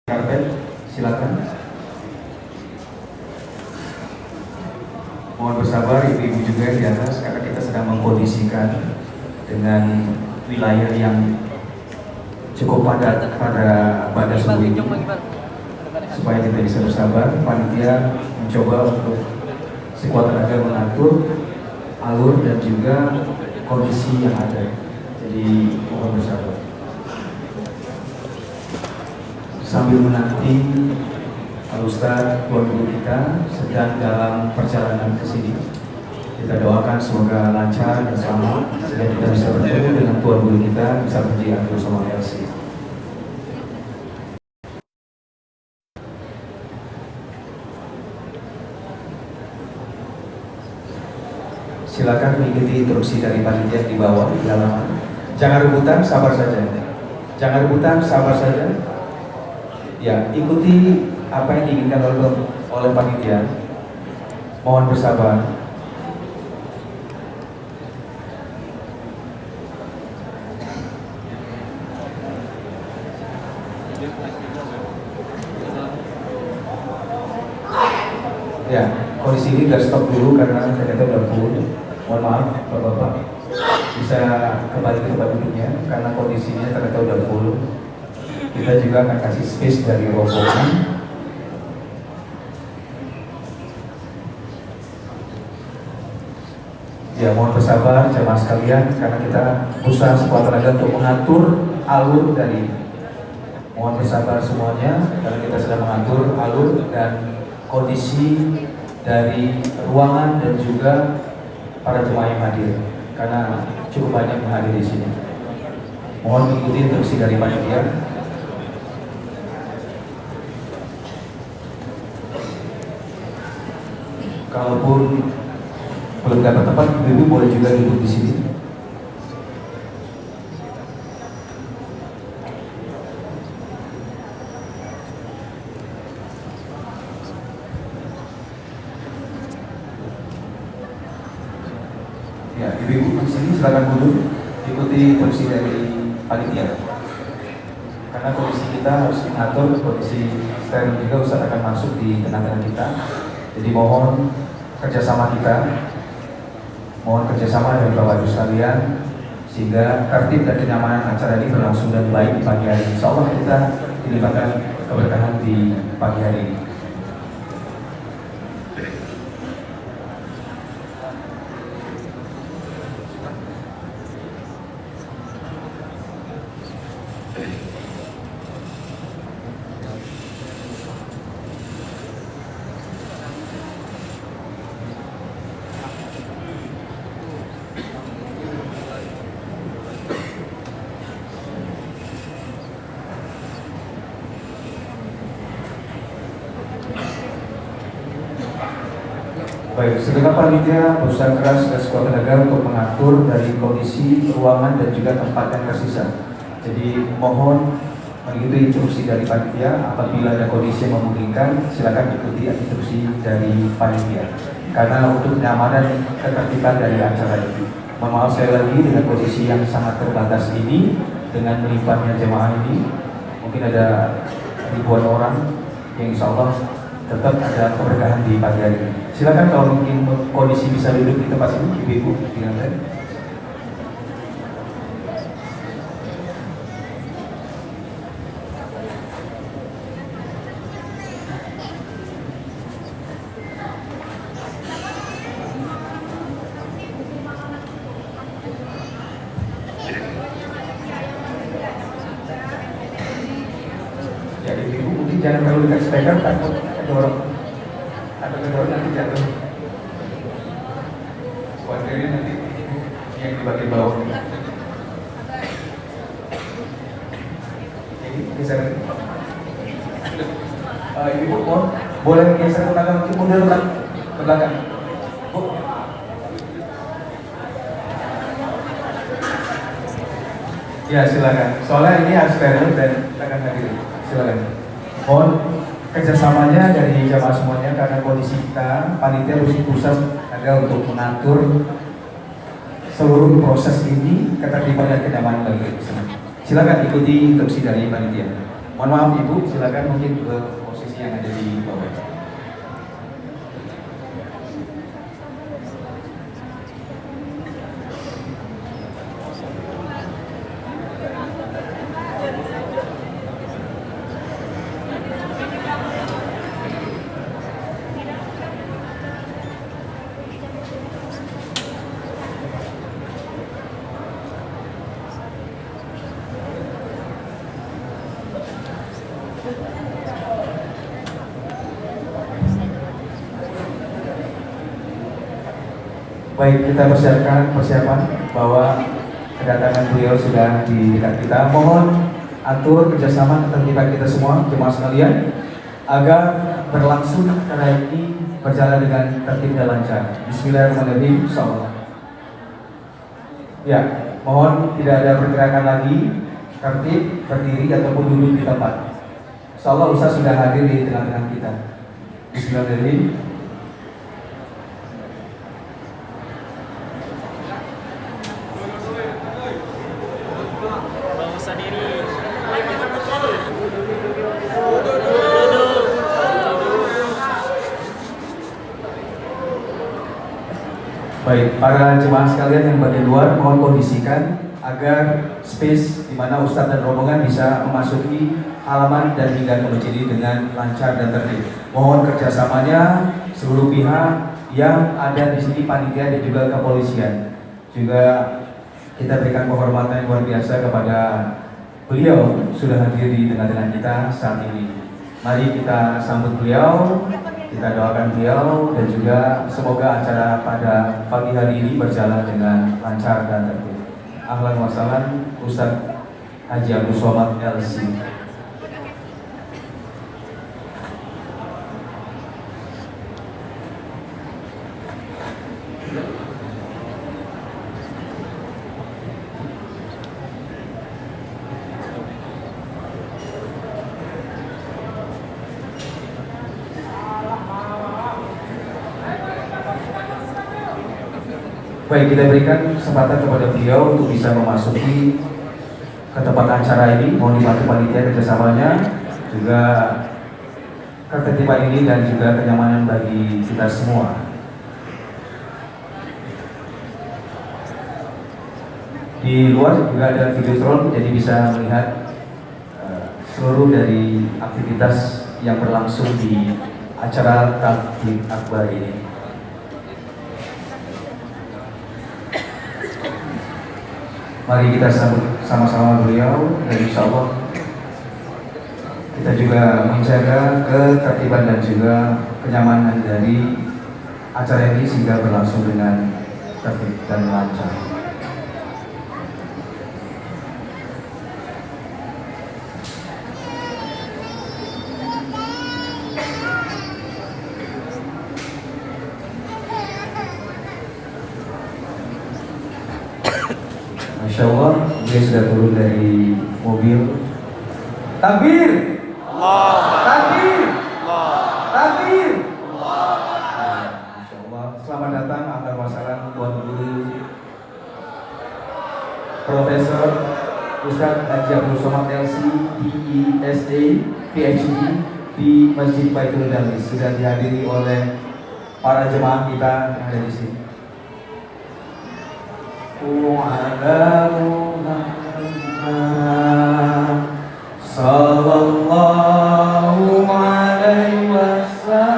Karpet, silakan. Mohon bersabar ibu-ibu juga di atas karena kita sedang mengkondisikan dengan wilayah yang cukup padat pada subuh ini. Supaya kita bisa bersabar, panitia mencoba untuk sekuat tenaga mengatur alur dan juga kondisi yang ada. Jadi mohon bersabar. Sambil menanti Al-Ustaz Tuan Guru kita sedang dalam perjalanan ke sini, kita doakan semoga lancar dan selamat sehingga kita bisa bertemu dengan Tuan Guru kita, bisa berjiat bersama LC. Silakan mengikuti instruksi dari panitia di bawah di halaman. Jangan rebutan, sabar saja. Jangan rebutan, sabar saja. Ya, ikuti apa yang diinginkan oleh panitia. Mohon bersabar. Ya, kondisi ini sudah stop dulu karena ternyata sudah full. Mohon maaf, Bapak-bapak. Bisa kembali ke tempat duduknya karena kondisinya ternyata sudah full. Kita juga akan kasih space dari rombongan. Ya, mohon bersabar jemaah sekalian karena kita berusaha sekuat tenaga untuk mengatur alur dari. Mohon bersabar semuanya karena kita sedang mengatur alur dan kondisi dari ruangan dan juga para jemaah yang hadir karena cukup banyak yang hadir di sini. Mohon ikuti instruksi dari panitia. Kalaupun belum dapat tempat, ibu boleh juga duduk di sini. Ya, ibu-ibu di sini silakan duduk, ikuti instruksi dari panitia. Karena kondisi kita harus mengatur kondisi steril juga Ustaz akan masuk di tengah-tengah kita. Jadi mohon kerjasama kita, mohon kerjasama dari Bapak Ibu sekalian sehingga tertib dan kenyamanan acara ini berlangsung dan baik di pagi hari. Insya Allah kita dilibatkan keberkahan di pagi hari ini. Baik, segenap panitia berusaha keras dan sekuat tenaga untuk mengatur dari kondisi ruangan dan juga tempat yang tersisa. Jadi mohon mengikuti instruksi dari panitia. Apabila ada kondisi yang memungkinkan, silakan ikuti instruksi dari panitia. Karena untuk kenyamanan ketertiban dari acara ini. Mohon maaf sekali lagi dengan kondisi yang sangat terbatas ini, dengan melimpahnya jemaah ini, mungkin ada ribuan orang yang insya Allah tetap ada keberkahan di pagi hari ini. Silakan kalau mungkin kondisi bisa duduk di tempat ini, ibu-ibu di lantai. Ya, ibu-ibu mungkin jangan terlalu dekat speaker, takut dorong atau kedorong nanti jatuh. Khawatirnya nanti yang di bagian bawah. Jadi geser. Ibu boleh geser ke belakang, mungkin mundur ke belakang. Bu. Ya silakan. Soalnya ini harus steril dan akan hadir. Silakan. Mohon kerjasamanya dari jamaah semuanya karena kondisi kita panitia berusaha agar untuk mengatur seluruh proses ini ketertiban dan kenyamanan bagi kita. Silakan ikuti instruksi dari panitia. Mohon maaf Ibu, silakan mungkin ke posisi yang ada di bawah. Baik, kita persiapan bahwa kedatangan beliau sudah di dekat kita. Mohon atur kerjasama ketertiban kita semua, jemaah sekalian, agar berlangsung acara ini berjalan dengan tertib dan lancar. Bismillahirrahmanirrahim. Insyaallah. Ya, mohon tidak ada pergerakan lagi, tertib, berdiri ataupun duduk di tempat. Insyaallah Ustaz sudah hadir di tengah-tengah kita. Bismillahirrahmanirrahim. Baik, para jemaah sekalian yang bagian luar, mohon kondisikan agar space di mana Ustadz dan rombongan bisa memasuki halaman dan hingga ke masjid ini dengan lancar dan tertib. Mohon kerjasamanya seluruh pihak yang ada di sini, panitia dan juga kepolisian. Juga kita berikan penghormatan yang luar biasa kepada beliau sudah hadir di tengah-tengah kita saat ini. Mari kita sambut beliau. Kita doakan beliau dan juga semoga acara pada pagi hari ini berjalan dengan lancar dan tertib. Ahlan wa sahlan Ustadz Haji Abdul Somad LC. Baik, kita berikan kesempatan kepada beliau untuk bisa memasuki ke tempat acara ini. Mohon dibantu panitia kerjasamanya, juga ketertiban ini dan juga kenyamanan bagi kita semua. Di luar juga ada videotron, jadi bisa melihat seluruh dari aktivitas yang berlangsung di acara Takbir Akbar ini. Mari kita sambut sama-sama beliau dan insya Allah kita juga menjaga ketertiban dan juga kenyamanan dari acara ini sehingga berlangsung dengan tertib dan lancar. Masya Allah, dia sudah turun dari mobil. Takbir! Takbir! Takbir! Masya Allah, selamat datang ahlan wa sahlan Tuan Guru Profesor Ustadz Haji Abdul Somad LC, DESA, PhD di Masjid Baitul Dalis. Sudah dihadiri oleh para jemaah kita yang ada di sini. Ala Muhammad sallallahu alaihi wasallam,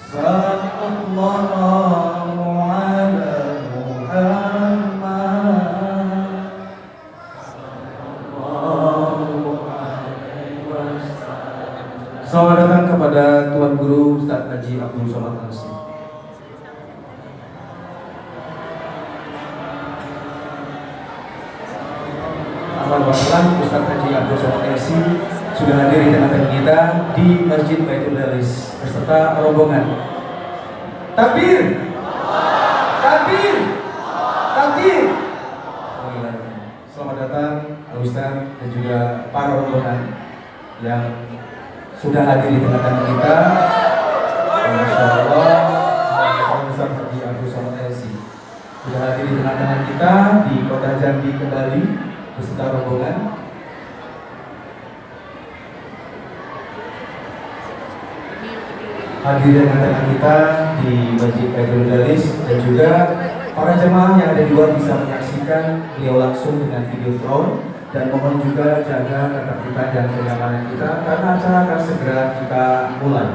sallallahu ala Muhammad sallallahu alaihi wasallam. Selamat datang kepada Tuan Guru Ustadz Haji Abdul Somad LC. Ustadz Haji Abdul Somad LC sudah hadir di tengah-tengah kita di Masjid Baitul Dalis beserta rombongan. Takbir! Takbir! Takbir! Selamat datang Ustadz dan juga para rombongan yang sudah hadir di tengah-tengah kita. Masya Allah, Ustadz Haji Abdul Somad LC sudah hadir di tengah-tengah kita di Kota Jambi kembali beserta rombongan. hadirin anak kita di Masjid Khairul Dalis dan juga para jemaah yang ada di luar bisa menyaksikan beliau langsung dengan video drone, dan mohon juga jaga ketertiban dan kenyamanan kita karena acara akan segera kita mulai.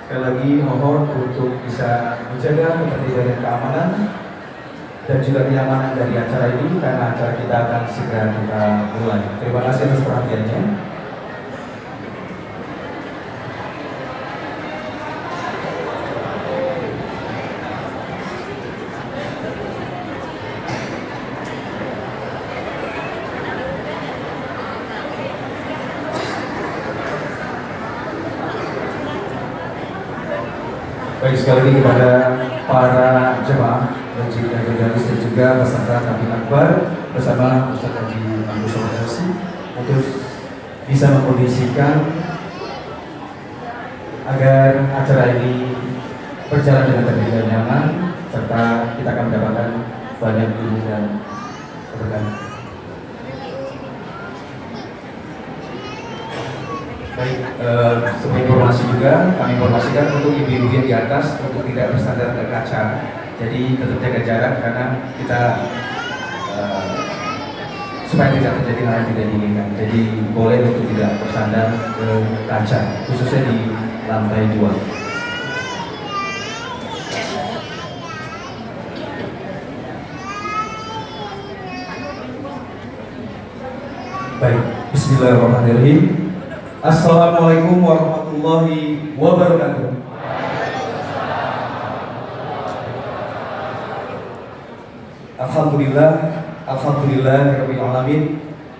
Sekali lagi mohon untuk bisa menjaga ketertiban dan keamanan dan juga kenyamanan dari acara ini karena acara kita akan segera kita mulai. Terima kasih atas perhatiannya. Baik, sekali lagi kepada para jemaah Masjid Khairul Dalis dan juga peserta Tabligh Akbar bersama Ustaz Haji Abdul Somad LC untuk bisa mengkondisikan agar acara ini berjalan dengan tertib dan nyaman, serta kita akan mendapatkan banyak ilmu dan keberkahan. Baik, sebagai informasi juga kami informasikan untuk ibu-ibu yang di atas untuk tidak bersandar ke kaca, jadi tetap jaga jarak karena kita supaya tidak terjadi hal yang tidak diinginkan. Jadi boleh untuk tidak bersandar ke kaca, khususnya di lantai 2. Baik, bismillahirrahmanirrahim. Assalamualaikum warahmatullahi wabarakatuh. Alhamdulillahirabbil alamin.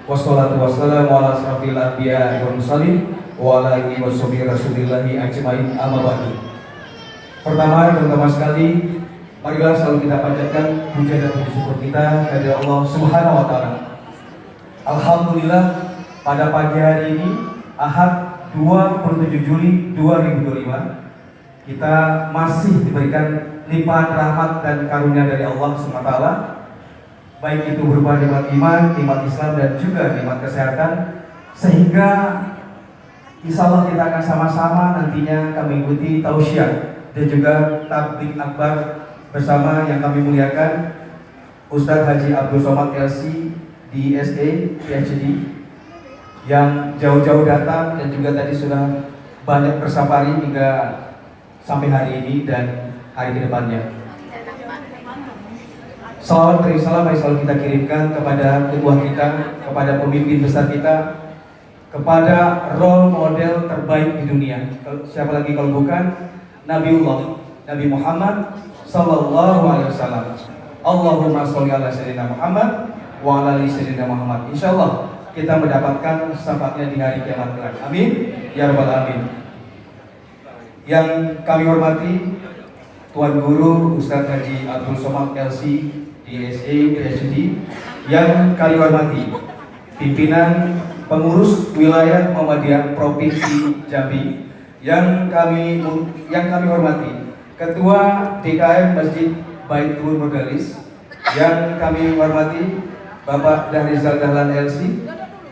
Wassalatu wassalamu ala asrofil anbiya'i wal mursalin wa ala alihi washabihi rasulillahi ajmain, amma ba'du. Pertama, terutama sekali, marilah selalu kita panjatkan puja dan puji syukur kita kepada Allah Subhanahu wa taala. Alhamdulillah, pada pagi hari ini Ahad 27 Juli 2025 kita masih diberikan limpahan rahmat dan karunia dari Allah SWT, baik itu berupa nikmat iman, nikmat Islam dan juga nikmat kesehatan, sehingga insya Allah kita akan sama-sama nantinya kami ikuti tausiah dan juga tabligh akbar bersama yang kami muliakan Ustaz Haji Abdul Somad LC DSA PhD yang jauh-jauh datang dan juga tadi sudah banyak bersafari hingga sampai hari ini dan hari kedepannya. Salawat dari salam yang selalu kita kirimkan kepada ketua kita, kepada pemimpin besar kita, kepada role model terbaik di dunia. Siapa lagi kalau bukan Nabiullah Nabi Muhammad Sallallahu Alaihi Wasallam. Allahumma sholli ala sayyidina Muhammad wa ala ali sayyidina Muhammad. Insyaallah kita mendapatkan syafaatnya di hari kiamat kelak. Amin ya rabbal alamin. Yang kami hormati Tuan Guru Ustaz Haji Abdul Somad LC DSA PhD, yang kami hormati pimpinan pengurus wilayah Muhammadiyah Provinsi Jambi, yang kami hormati Ketua DKM Masjid Baitul Muqaddas, yang kami hormati Bapak Dahrizal Dahlan LC,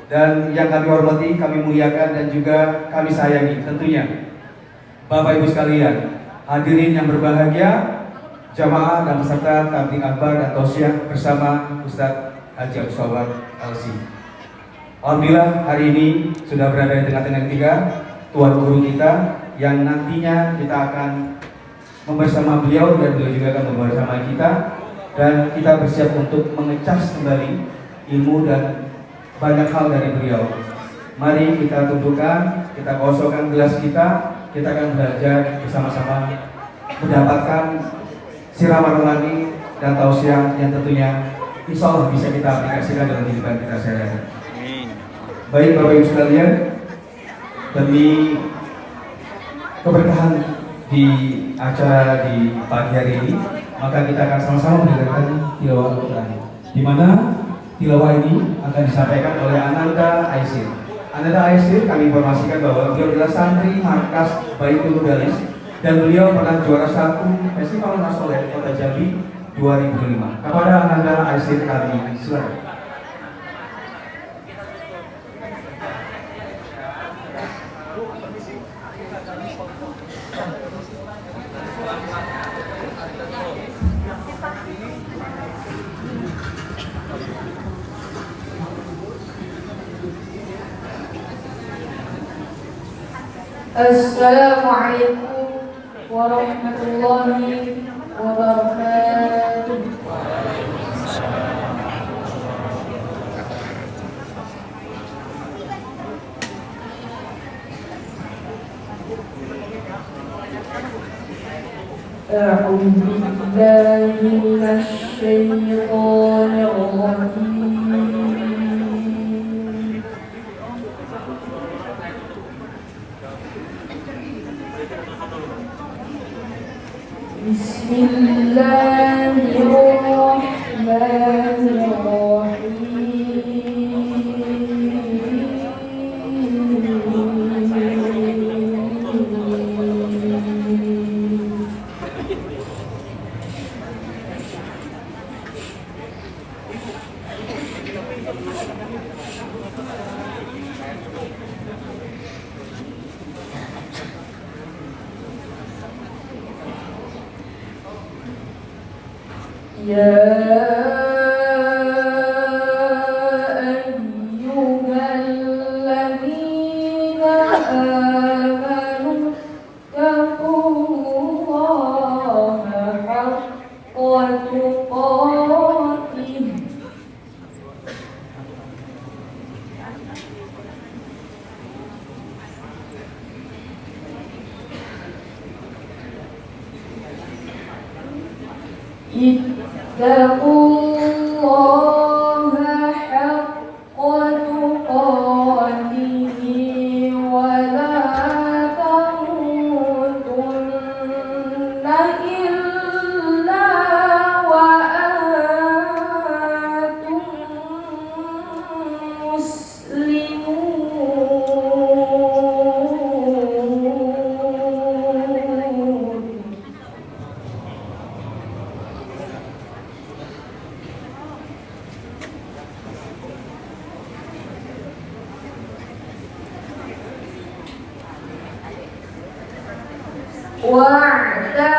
dan yang kami hormati, kami muliakan dan juga kami sayangi tentunya Bapak Ibu sekalian, hadirin yang berbahagia, jamaah dan peserta tabligh akbar dan tausiah bersama Ustaz Haji Abdul Somad LC. Alhamdulillah hari ini sudah berada di tengah-tengah kita Tuan Guru kita yang nantinya kita akan membersama beliau dan beliau juga akan membersama kita, dan kita bersiap untuk mengecas kembali ilmu dan banyak hal dari beliau. Mari kita tundukkan, kita kosongkan gelas kita akan belajar bersama-sama mendapatkan siraman rohani dan tausiah yang tentunya insya Allah bisa kita aplikasikan dalam kehidupan kita sehari-hari. Baik Bapak Ibu sekalian, demi keberkahan di acara di pagi hari ini, maka kita akan sama-sama mendengarkan tilawah Al-Quran, di mana tilawah ini akan disampaikan oleh Ananda Aisir. Ananda Aisir kami informasikan bahwa beliau adalah santri markas Baitul Muqaddas dan beliau pernah juara 1 Festival Nasional Kota Jambi 2005. Kepada Ananda Aisir kami silakan. Assalamualaikum warahmatullahi wabarakatuh. أعوذ بالله من الشيطان الرجيم. بسم الله الرحمن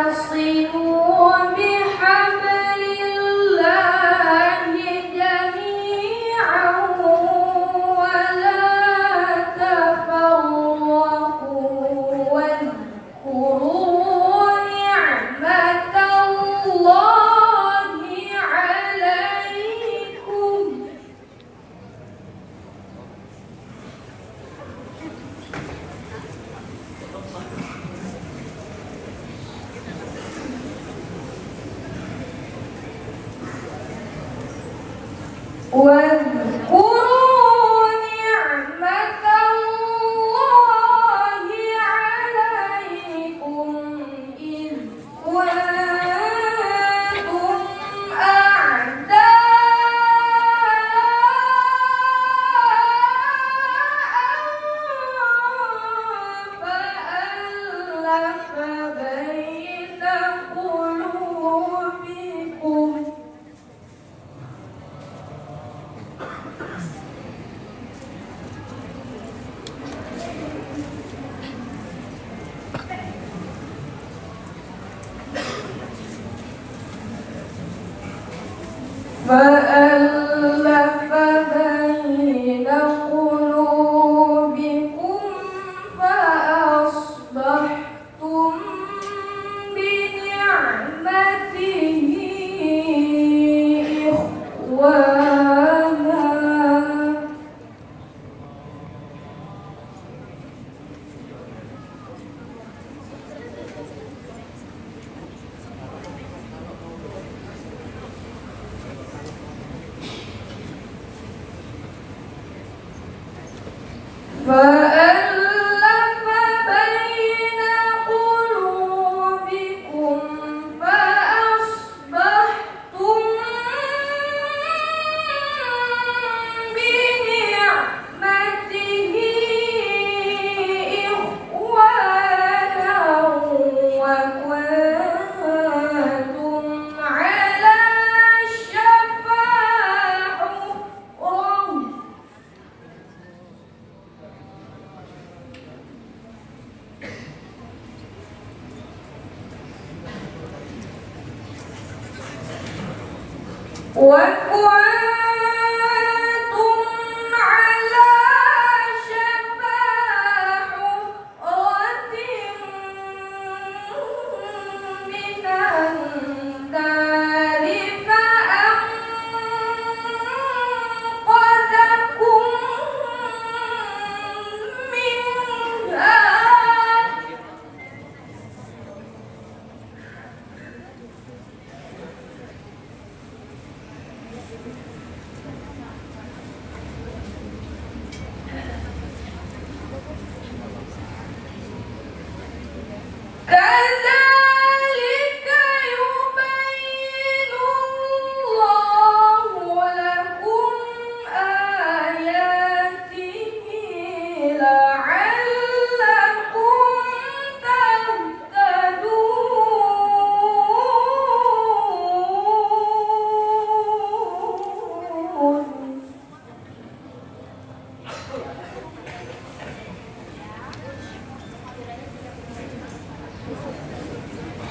واعتصموا بحبل الله جميعا ولا تفرقوا واذكروا نعمة الله عليكم واذكروا نعمة الله عليكم إذ كنتم أعداء فألف بين قلوبكم فأصبحتم بنعمته إخوانا فألف بين قلوبكم فأصبحتم بنعمته إخوانا وكنتم على شفا حفرة وكنتم على شفا حفرة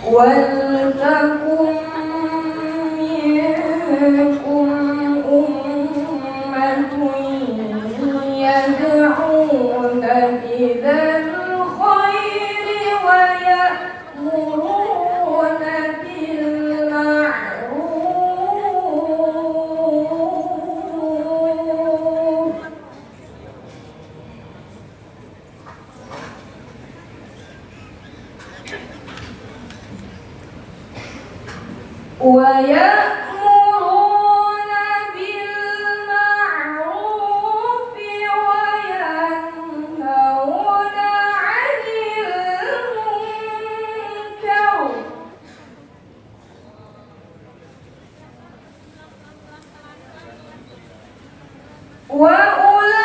ولتكن منكم أمة يدعون إلى الخير ويأمرون بالمعروف ويأمرون بالمعروف وينهون عن المنكر وأولئك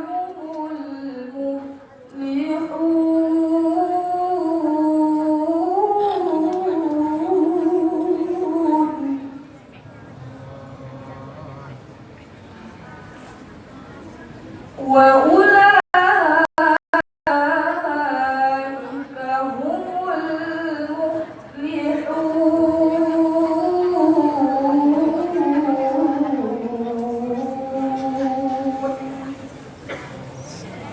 هم المفلحون وأولئك هم المفلحون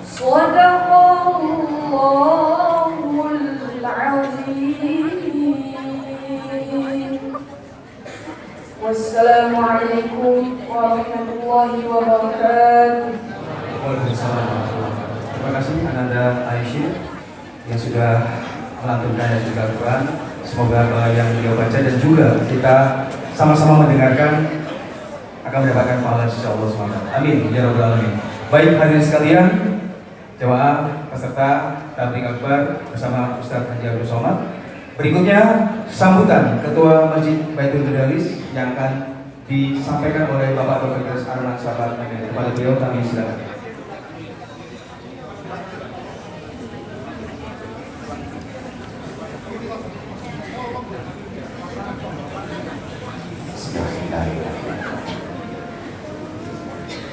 صدق الله العظيم والسلام عليكم ورحمة الله وبركاته. Waalaikumsalam warahmatullahi wabarakatuh. Terima kasih Ananda Aisyah yang sudah melantunkan dan juga Al-Quran. Semoga yang beliau baca dan juga kita sama-sama mendengarkan akan mendapatkan pahala insya Allah SWT. Amin ya rabbal alamin. Baik hadirin sekalian, jemaah peserta tabligh akbar bersama Ustaz Haji Abdul Somad. Berikutnya sambutan Ketua Masjid Baitul Madaris yang akan disampaikan oleh Bapak Dr. Arman Sabar. Kepada beliau kami silakan.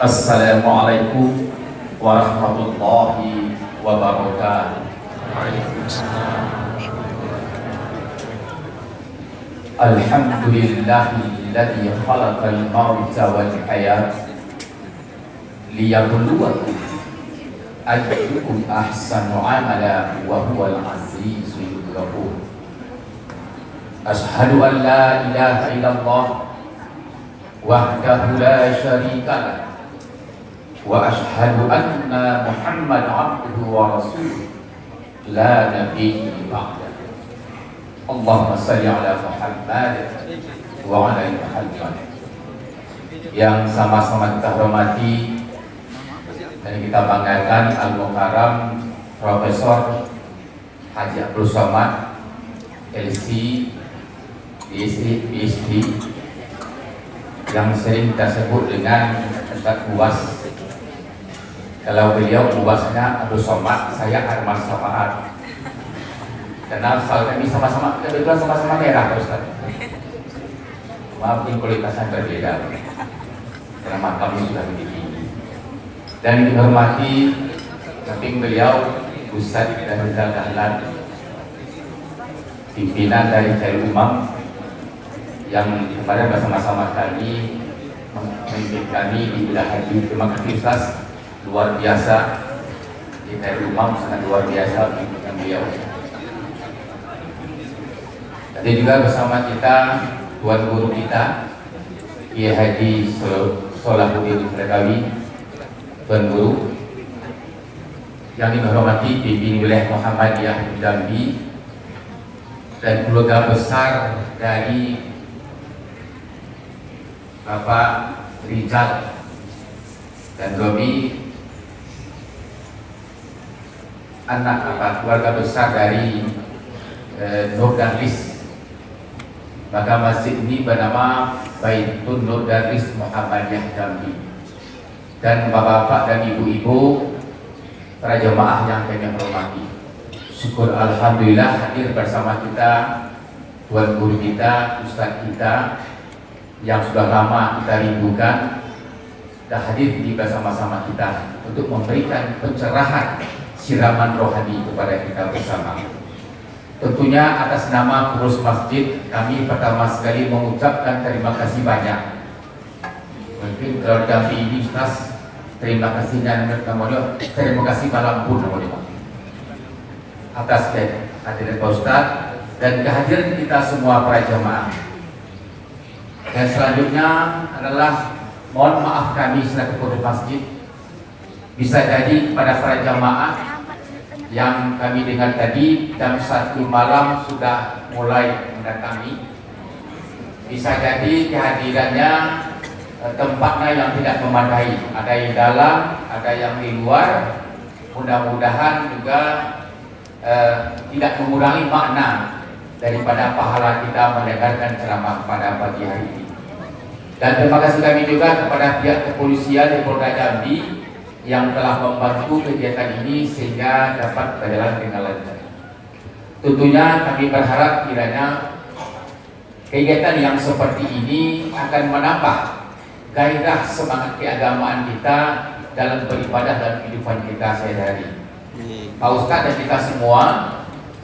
Assalamualaikum warahmatullahi wabarakatuh. Alhamdulillahilladzi khalaqal mauta wal hayat liyabluwakum ayyukum ahsanu amala wa huwal azizul ghafur. Ashhadu an la ilaha illallah wahdahu la syarika lah wa ashhadu anna Muhammad abduhu wa rasuluh la nabiyya ba'da. Allahumma salli ala Muhammad wa ala Muhammad. Yang sama-sama kita hormati dan kita banggakan Al-Mukarram Profesor Haji Abdul Somad LC PhD yang sering kita sebut dengan Ustaz Uwas. Kalau beliau Uwasnya Abdul Somad, saya Arman Safahat. Karena asal kami sama-sama, kebetulan sama-sama merah Ustaz. Maaf mungkin kualitasan berbeda karena makamnya sudah lebih tinggi. Dan dihormati samping beliau Ustaz dan Dahlan, pimpinan dari Khairul Umam yang kemarin bersama-sama kami memimpin kami di Bulan Haji. Terima kasih Ustaz, luar biasa di Khairul Umam, sangat luar biasa pimpinan beliau. Tadi juga bersama kita Tuan Guru kita Kiai Haji Solahuddin Fredawi, Tuan Guru yang dihormati pimpinan wilayah Muhammadiyah Jambi dan keluarga besar dari Bapak Rizal dan Robi, anak keluarga besar dari Nur Darlis. Maka masjid ini bernama Baitul Nur Darlis Muhammadiyah Jambi. Dan bapak-bapak dan ibu-ibu, para jemaah yang kami hormati, syukur alhamdulillah hadir bersama kita Tuan Guru kita, Ustaz kita yang sudah lama kita rindukan dan hadir di bersama-sama kita untuk memberikan pencerahan siraman rohani kepada kita bersama. Tentunya atas nama pengurus masjid, kami pertama sekali mengucapkan terima kasih banyak. Mungkin kalau Jambi ini Ustaz, terima kasih dan terima kasih malam pun atas kehadiran Pak Ustaz dan kehadiran kita semua para jemaah. Dan selanjutnya adalah mohon maaf kami selaku pengurus masjid, bisa jadi pada para jemaah yang kami dengar tadi jam 1 malam sudah mulai mendatangi, bisa jadi kehadirannya tempatnya yang tidak memadai, ada yang dalam, ada yang di luar. Mudah-mudahan juga tidak mengurangi makna daripada pahala kita mendengarkan ceramah pada pagi hari ini. Dan terima kasih kami juga kepada pihak kepolisian di Polda Jambi yang telah membantu kegiatan ini sehingga dapat berjalan dengan lancar. Tentunya kami berharap kiranya kegiatan yang seperti ini akan menambah gairah semangat keagamaan kita dalam beribadah dan kehidupan kita sehari-hari. Pak Ustadz dan kita semua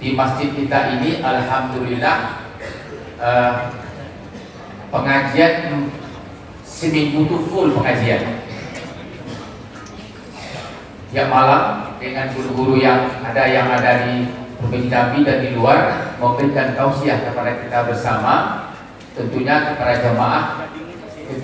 di masjid kita ini alhamdulillah pengajian seminggu itu full pengajian. Tiap malam dengan guru-guru yang ada di Provinsi Jambi dan di luar memberikan tausiah kepada kita bersama. Tentunya kepada jemaah,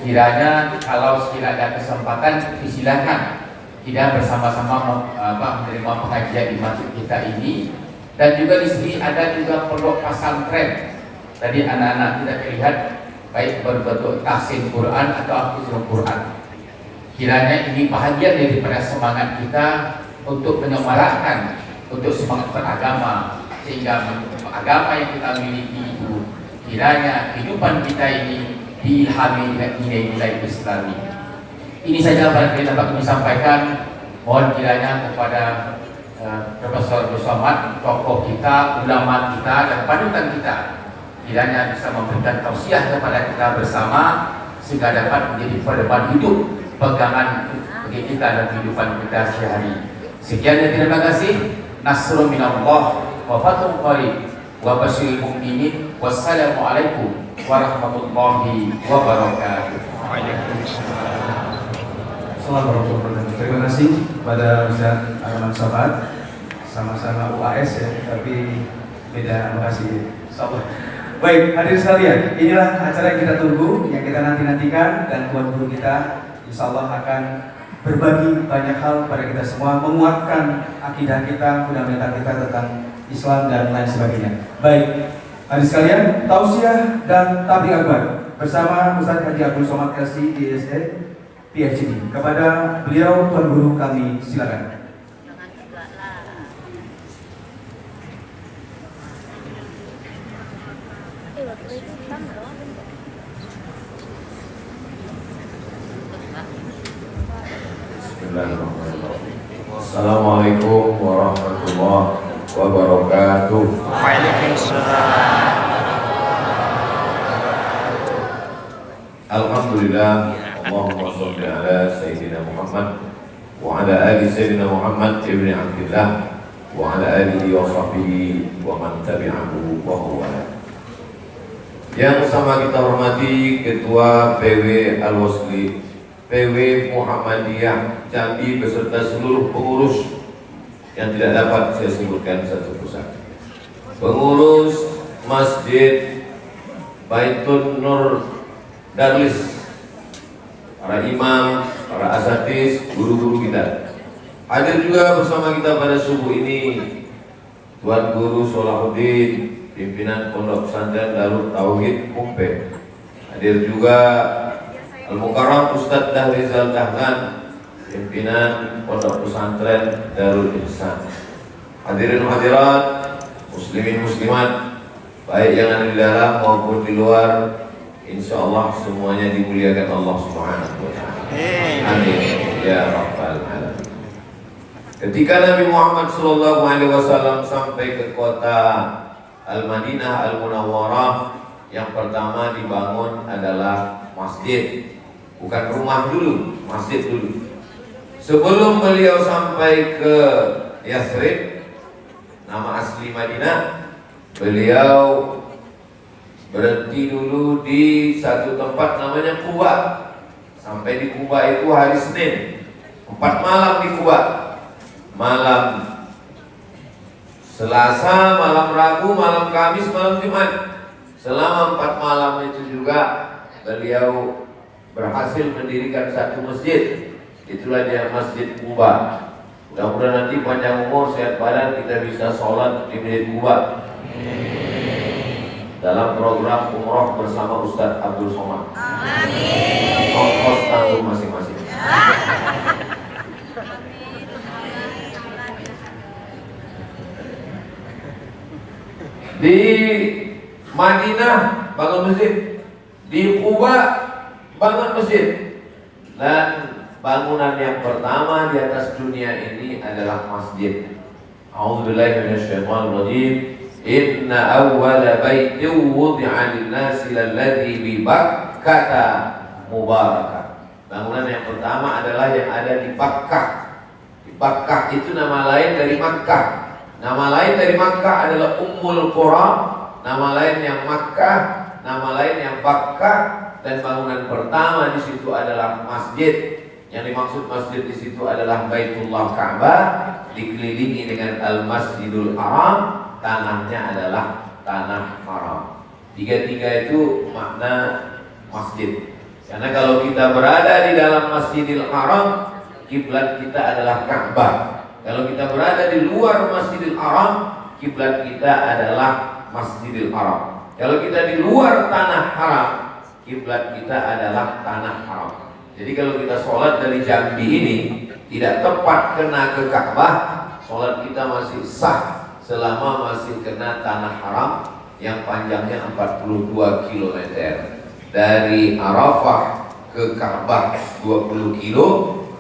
kiranya kalau sekiranya ada kesempatan disilakan kita bersama-sama menerima pengajian di masjid kita ini. Dan juga di sini ada juga pondok pesantren. Tadi anak-anak kita terlihat baik berbentuk tahsin Quran atau hafizul Quran. Kiranya ini bahagian daripada semangat kita untuk menyemarakkan untuk semangat beragama, sehingga agama yang kita miliki itu kiranya kehidupan kita ini diilhami dengan nilai-nilai Islami. Ini saja barangkali dapat kami sampaikan. Mohon kiranya kepada Profesor Somad, tokoh kita, ulama kita dan panutan kita, kiranya bisa memberikan tausiah kepada kita bersama sehingga dapat menjadi pedoman hidup, pegangan bagi kita dan kehidupan kita sehari. Sekian dan terima kasih. Nasrun minallah wa fathun qarib wa basyiril mu'minin. Wassalamualaikum warahmatullahi wabarakatuh. Assalamualaikum warahmatullahi wabarakatuh. Terima kasih pada Ustaz Arman Somad, sama-sama UAS ya, tapi beda lokasi. Baik, hadirin sekalian, inilah acara yang kita tunggu, yang kita nanti-nantikan, dan tuan guru kita insya Allah akan berbagi banyak hal pada kita semua, menguatkan akidah kita, fundamental kita tentang Islam dan lain sebagainya. Baik, hadirin sekalian, tausiah dan tabligh akbar bersama Ustaz Haji Abdul Somad LC DSE PhD. Kepada beliau tuan guru kami silakan. Assalamualaikum warahmatullahi wabarakatuh. Waalaikumsalam. Alhamdulillah, Allahumma sholli ala Sayyidina Muhammad wa ala ali Sayyidina Muhammad ibn Abdillah wa ala alihi wa sahbihi wa man tabi'ahu wa huwa. Yang sama kita hormati Ketua PW Al-Wasli PW Muhammadiyah Jambi beserta seluruh pengurus yang tidak dapat saya sebutkan satu persatu. Pengurus Masjid Baitun Nur Darlis, para imam, para asatiz, guru-guru kita. Hadir juga bersama kita pada subuh ini Tuan Guru Solahuddin, pimpinan Pondok Pesantren Darut Tauhid Umpe. Hadir juga Al-Mukarram Ustadz Dahrizal Dahlan, pimpinan Pondok Pesantren Darul Ihsan. Hadirin hadirat, muslimin muslimat, baik yang ada di dalam maupun di luar, insya Allah semuanya dimuliakan Allah Subhanahu wa Ta'ala. Amin ya rabbal alamin. Ketika Nabi Muhammad SAW sampai ke kota Al-Madinah Al-Munawwarah, yang pertama dibangun adalah masjid. bukan rumah dulu, masjid dulu. Sebelum beliau sampai ke Yathrib, nama asli Madinah, beliau berhenti dulu di satu tempat namanya Quba. Sampai di Quba itu hari Senin, 4 malam di Quba. Malam Selasa, malam Rabu, malam Kamis, malam Jumat. Selama 4 malam itu juga beliau berhasil mendirikan satu masjid. Itulah dia Masjid Quba. Mudah-mudahan nanti panjang umur, sehat badan, kita bisa sholat di Masjid Quba dalam program umroh bersama Ustadz Abdul Somad. Ongkos tanggung masing-masing. Di Madinah bangun masjid, di Quba bangun masjid, dan bangunan yang pertama di atas dunia ini adalah masjid. A'udzubillahi minasyaitonir rajim. Inna awwala baitin wudi'a lin-nasi lalladzi bi Bakkah mubarakah. Bangunan yang pertama adalah yang ada di Bakkah. Di Bakkah itu nama lain dari Makkah. Nama lain dari Makkah adalah Ummul Qura, nama lain yang Makkah, nama lain yang Bakkah, dan bangunan pertama di situ adalah masjid. Yang dimaksud masjid di situ adalah Baitullah Ka'bah, dikelilingi dengan Al-Masjidul Haram, tanahnya adalah tanah haram. Tiga-tiga itu makna masjid. Karena kalau kita berada di dalam Masjidil Haram, kiblat kita adalah Ka'bah. Kalau kita berada di luar Masjidil Haram, kiblat kita adalah Masjidil Haram. Kalau kita di luar tanah haram, kiblat kita adalah tanah haram. Jadi kalau kita sholat dari Jambi ini tidak tepat kena ke Ka'bah, sholat kita masih sah selama masih kena tanah haram yang panjangnya 42 km. Dari Arafah ke Ka'bah 20 kilo,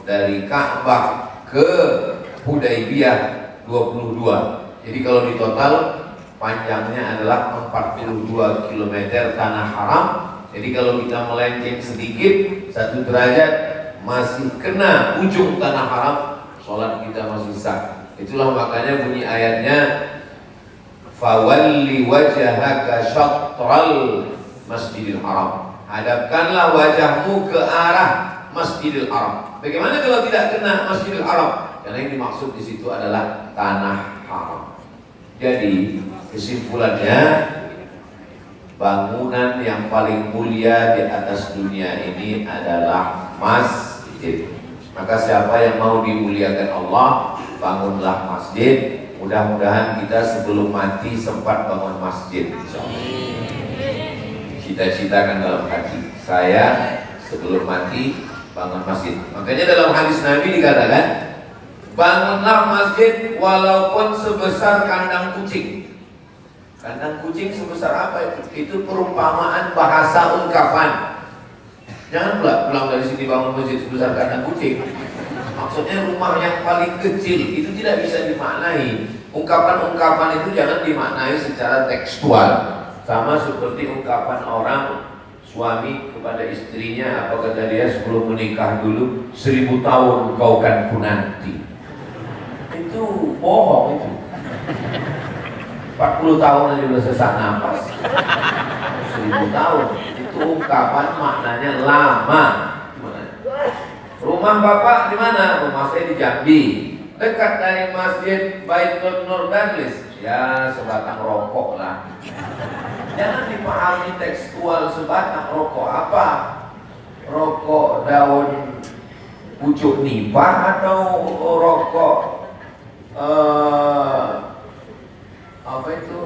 dari Ka'bah ke Hudaybiyah 22. Jadi kalau di total panjangnya adalah 42 km tanah haram. Jadi kalau kita melenceng sedikit 1 derajat masih kena ujung tanah haram, sholat kita masih sah. Itulah makanya bunyi ayatnya, fawalli wajhaka syatral masjidil haram. Hadapkanlah wajahmu ke arah Masjidil Haram. Bagaimana kalau tidak kena Masjidil Haram? Karena yang dimaksud di situ adalah tanah haram. Jadi kesimpulannya, bangunan yang paling mulia di atas dunia ini adalah masjid. Maka siapa yang mau dimuliakan Allah, bangunlah masjid. Mudah-mudahan kita sebelum mati sempat bangun masjid. Cita-citakan dalam hati, saya sebelum mati bangun masjid. Makanya dalam hadis Nabi dikatakan, bangunlah masjid walaupun sebesar kandang kucing. Kandang kucing sebesar apa itu? Itu perumpamaan bahasa ungkapan. Jangan pulang dari sini bangun masjid sebesar kandang kucing. Maksudnya rumah yang paling kecil. Itu tidak bisa dimaknai. Ungkapan-ungkapan itu jangan dimaknai secara tekstual. Sama seperti ungkapan orang, suami kepada istrinya, apa kata dia sebelum menikah dulu, 1000 tahun kau kan kunanti. Itu bohong itu. 40 tahun aja udah sesak nafas. 1000 tahun itu ungkapan maknanya lama. Rumah bapak di mana? Rumah saya di Jambi, dekat dari Masjid Baitul Nur Darlis. Ya sebatang rokok lah. Jangan dipahami tekstual sebatang rokok apa? Rokok daun pucuk nipah atau rokok apa itu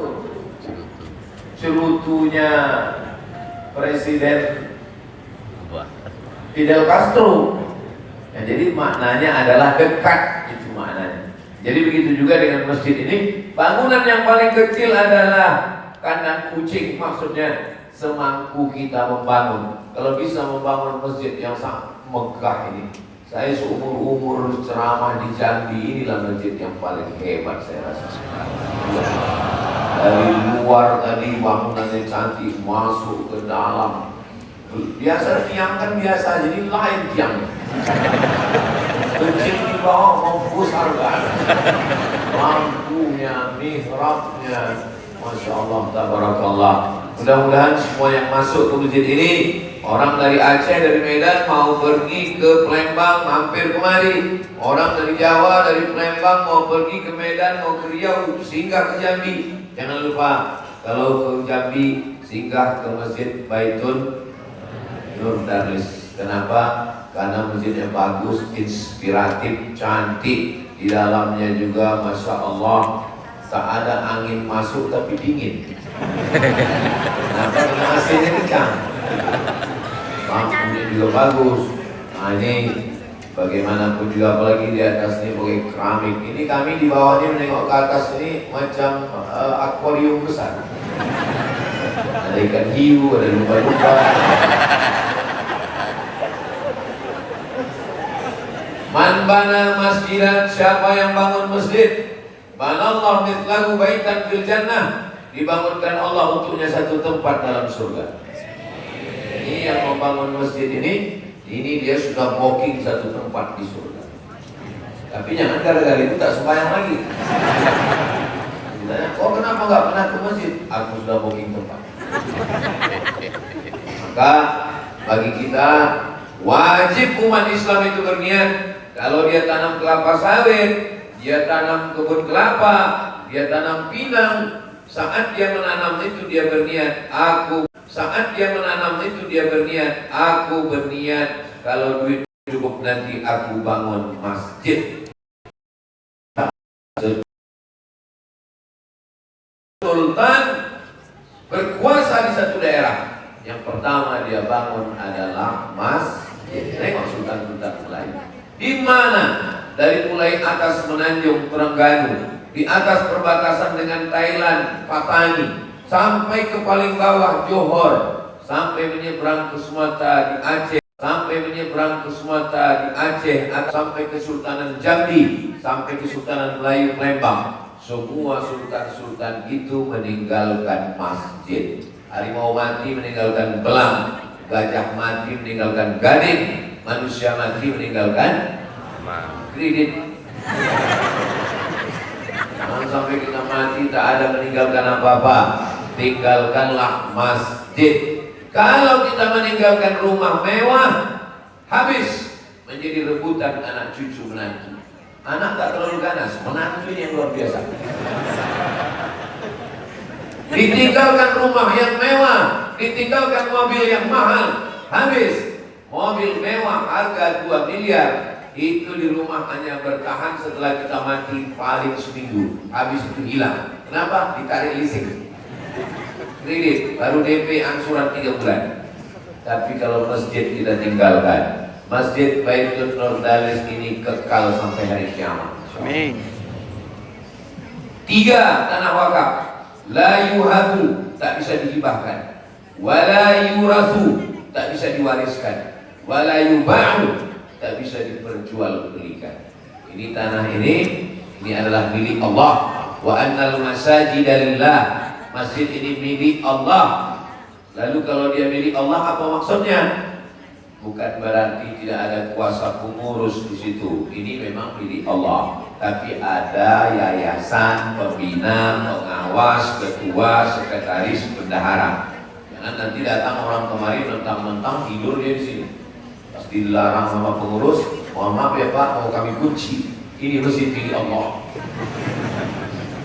cerutunya Presiden Fidel Castro. Ya, jadi maknanya adalah dekat, itu maknanya. Jadi begitu juga dengan masjid ini, bangunan yang paling kecil adalah kandang kucing, maksudnya semampu kita membangun. Kalau bisa membangun masjid yang sangat megah ini, saya seumur-umur ceramah di Jambi, inilah masjid yang paling hebat saya rasa. Dari luar tadi bangunannya cantik, masuk ke dalam Biasa tiang kan biasa, jadi lain tiangnya. Kecil di bawah mampus harga. Lampunya, mihrabnya, Masya Allah, tabarakallah. Mudah-mudahan semua yang masuk ke masjid ini, orang dari Aceh, dari Medan mau pergi ke Palembang, mampir kemari. Orang dari Jawa, dari Palembang mau pergi ke Medan, mau ke Riau, singgah ke Jambi. Jangan lupa, kalau ke Jambi, singgah ke Masjid Baitun Nur Darlis. Kenapa? Karena masjidnya bagus, inspiratif, cantik. Di dalamnya juga Masya Allah, tak ada angin masuk tapi dingin. Kenapa? Karena AC-nya kencang, lampunya juga bagus. Nah ini bagaimanapun juga, apalagi di atas ini pakai keramik. Ini kami di bawahnya menengok ke atas ini macam akuarium besar. Ada ikan hiu, ada lumba-lumba. Man bana masjidan, siapa yang bangun masjid, banallahu mithlahu baitan fil jannah, dibangunkan Allah untuknya satu tempat dalam surga. Ini yang membangun masjid ini dia sudah booking satu tempat di surga. Tapi jangan gara-gara itu tak sembahyang lagi. Ditanya, oh kenapa nggak pernah ke masjid? Aku sudah booking tempat. Maka bagi kita wajib umat Islam itu berniat. Kalau dia tanam kelapa sawit, dia tanam kebun kelapa, dia tanam pinang, saat dia menanam itu dia berniat, aku berniat kalau duit cukup nanti aku bangun masjid. Sultan berkuasa di satu daerah, yang pertama dia bangun adalah masjid. Tengok sultan-sultan lain. Di mana? Dari mulai atas menanjung Terengganu, di atas perbatasan dengan Thailand, Patani, sampai ke paling bawah Johor, sampai menyeberang ke Sumatera di Aceh, sampai Kesultanan Jambi, sampai Kesultanan Melayu Palembang. Semua sultan-sultan itu meninggalkan masjid. Harimau mati meninggalkan belang, gajah mati meninggalkan gading, manusia mati meninggalkan kredit. Jangan sampai kita mati tak ada meninggalkan apa-apa. Tinggalkanlah masjid. Kalau kita meninggalkan rumah mewah, habis menjadi rebutan anak cucu menantu. Anak tak terlalu ganas, menantu yang luar biasa. Ditinggalkan rumah yang mewah, ditinggalkan mobil yang mahal, habis mobil mewah harga 2 miliar, itu di rumah hanya bertahan setelah kita mati paling seminggu, habis itu hilang. Kenapa? Ditarik leasing, kredit, baru DP angsuran 3 bulan. Tapi kalau masjid kita tinggalkan, Masjid Baitun Nur Darlis ini kekal sampai hari kiamat. Amin. 3, tanah wakaf. La yuhabu, tak bisa dihibahkan. Wala yurasu, tak bisa diwariskan. Wala yuba'u, tak bisa diperjualbelikan. Ini tanah ini adalah milik Allah. Wa annal masajida lillah, masjid ini milik Allah. Lalu kalau dia milik Allah, apa maksudnya? Bukan berarti tidak ada kuasa pengurus di situ. Ini memang milik Allah, tapi ada yayasan, pembina, pengawas, ketua, sekretaris, bendahara. Jangan nanti datang orang kemari mentang-mentang tidur dia di sini. Pas dilarang sama pengurus, mohon maaf ya Pak, mau kami kunci. Ini masjid milik Allah.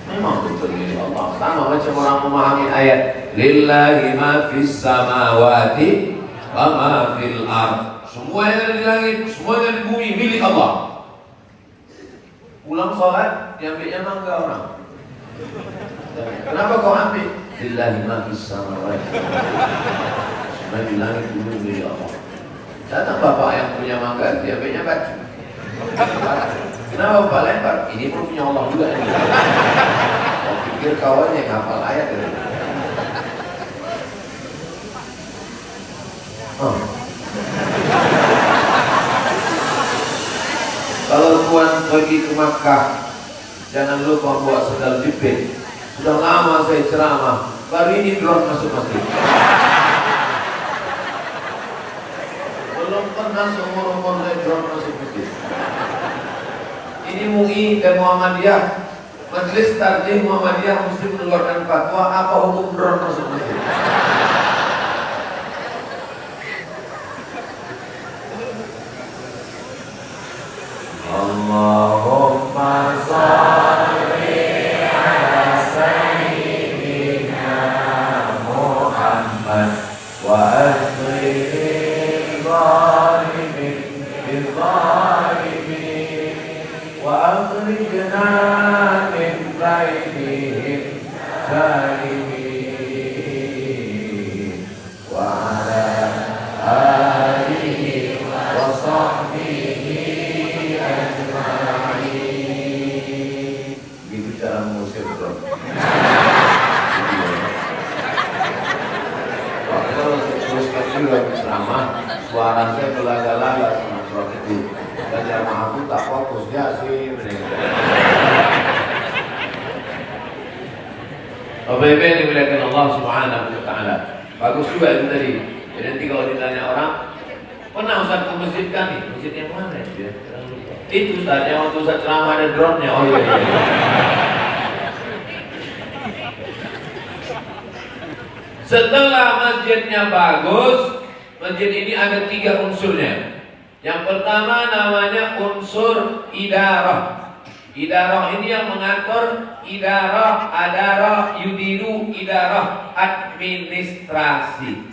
Memang betul milik Allah. Sama macam orang memahami ayat lillahi ma fis samawati wa ma fil ard. Semua yang ada di langit, semua yang ada di bumi milik Allah. Pulang sholat, diambilnya mangga orang. Kenapa kau ambil? Lillahi ma fis samawati. Semua di langit bumi milik Allah. Datang bapak yang punya mangga, diambilnya baju. Kenapa bapak lempar? Ini pun punya Allah juga nih. Kau pikir kawan yang hafal ayat itu? Kalau tuan pergi ke Makkah, jangan lupa bawa sandal jepit. Sudah lama saya ceramah, baru ini drone masuk masjid. pernah seumur-umur saya drone masuk masjid. Ini MUI dan Muhammadiyah, Majelis Tarjih Muhammadiyah mesti mengeluarkan fatwa apa hukum drone masuk masjid. Allahumma sholli ala sayyidina Muhammad wa aslihil zalimin bil zalimin wa akhrijna min bainihim zalimin wa ala alihi wa sahbihi ajma'in. Gitu cara mengusir drone. Kalau teruskan dulu lagi ceramah, suara saya belaga-laga sama drone itu. Dan jamaah aku tak fokus dia sih meninggal. Bapak Ibu yang dimuliakan Allah Subhanahu wa Ta'ala, bagus juga itu tadi. Jadi nanti kalau ditanya orang, pernah Ustaz ke masjid kami? Masjid yang mana ya? Itu Ustaz yang waktu Ustaz ceramah ada drone-nya. Oh iya. Setelah masjidnya bagus, masjid ini ada 3 unsurnya. Yang pertama namanya unsur idarah. Idarah ini yang mengatur idarah, adarah, yudiru, idarah, administrasi.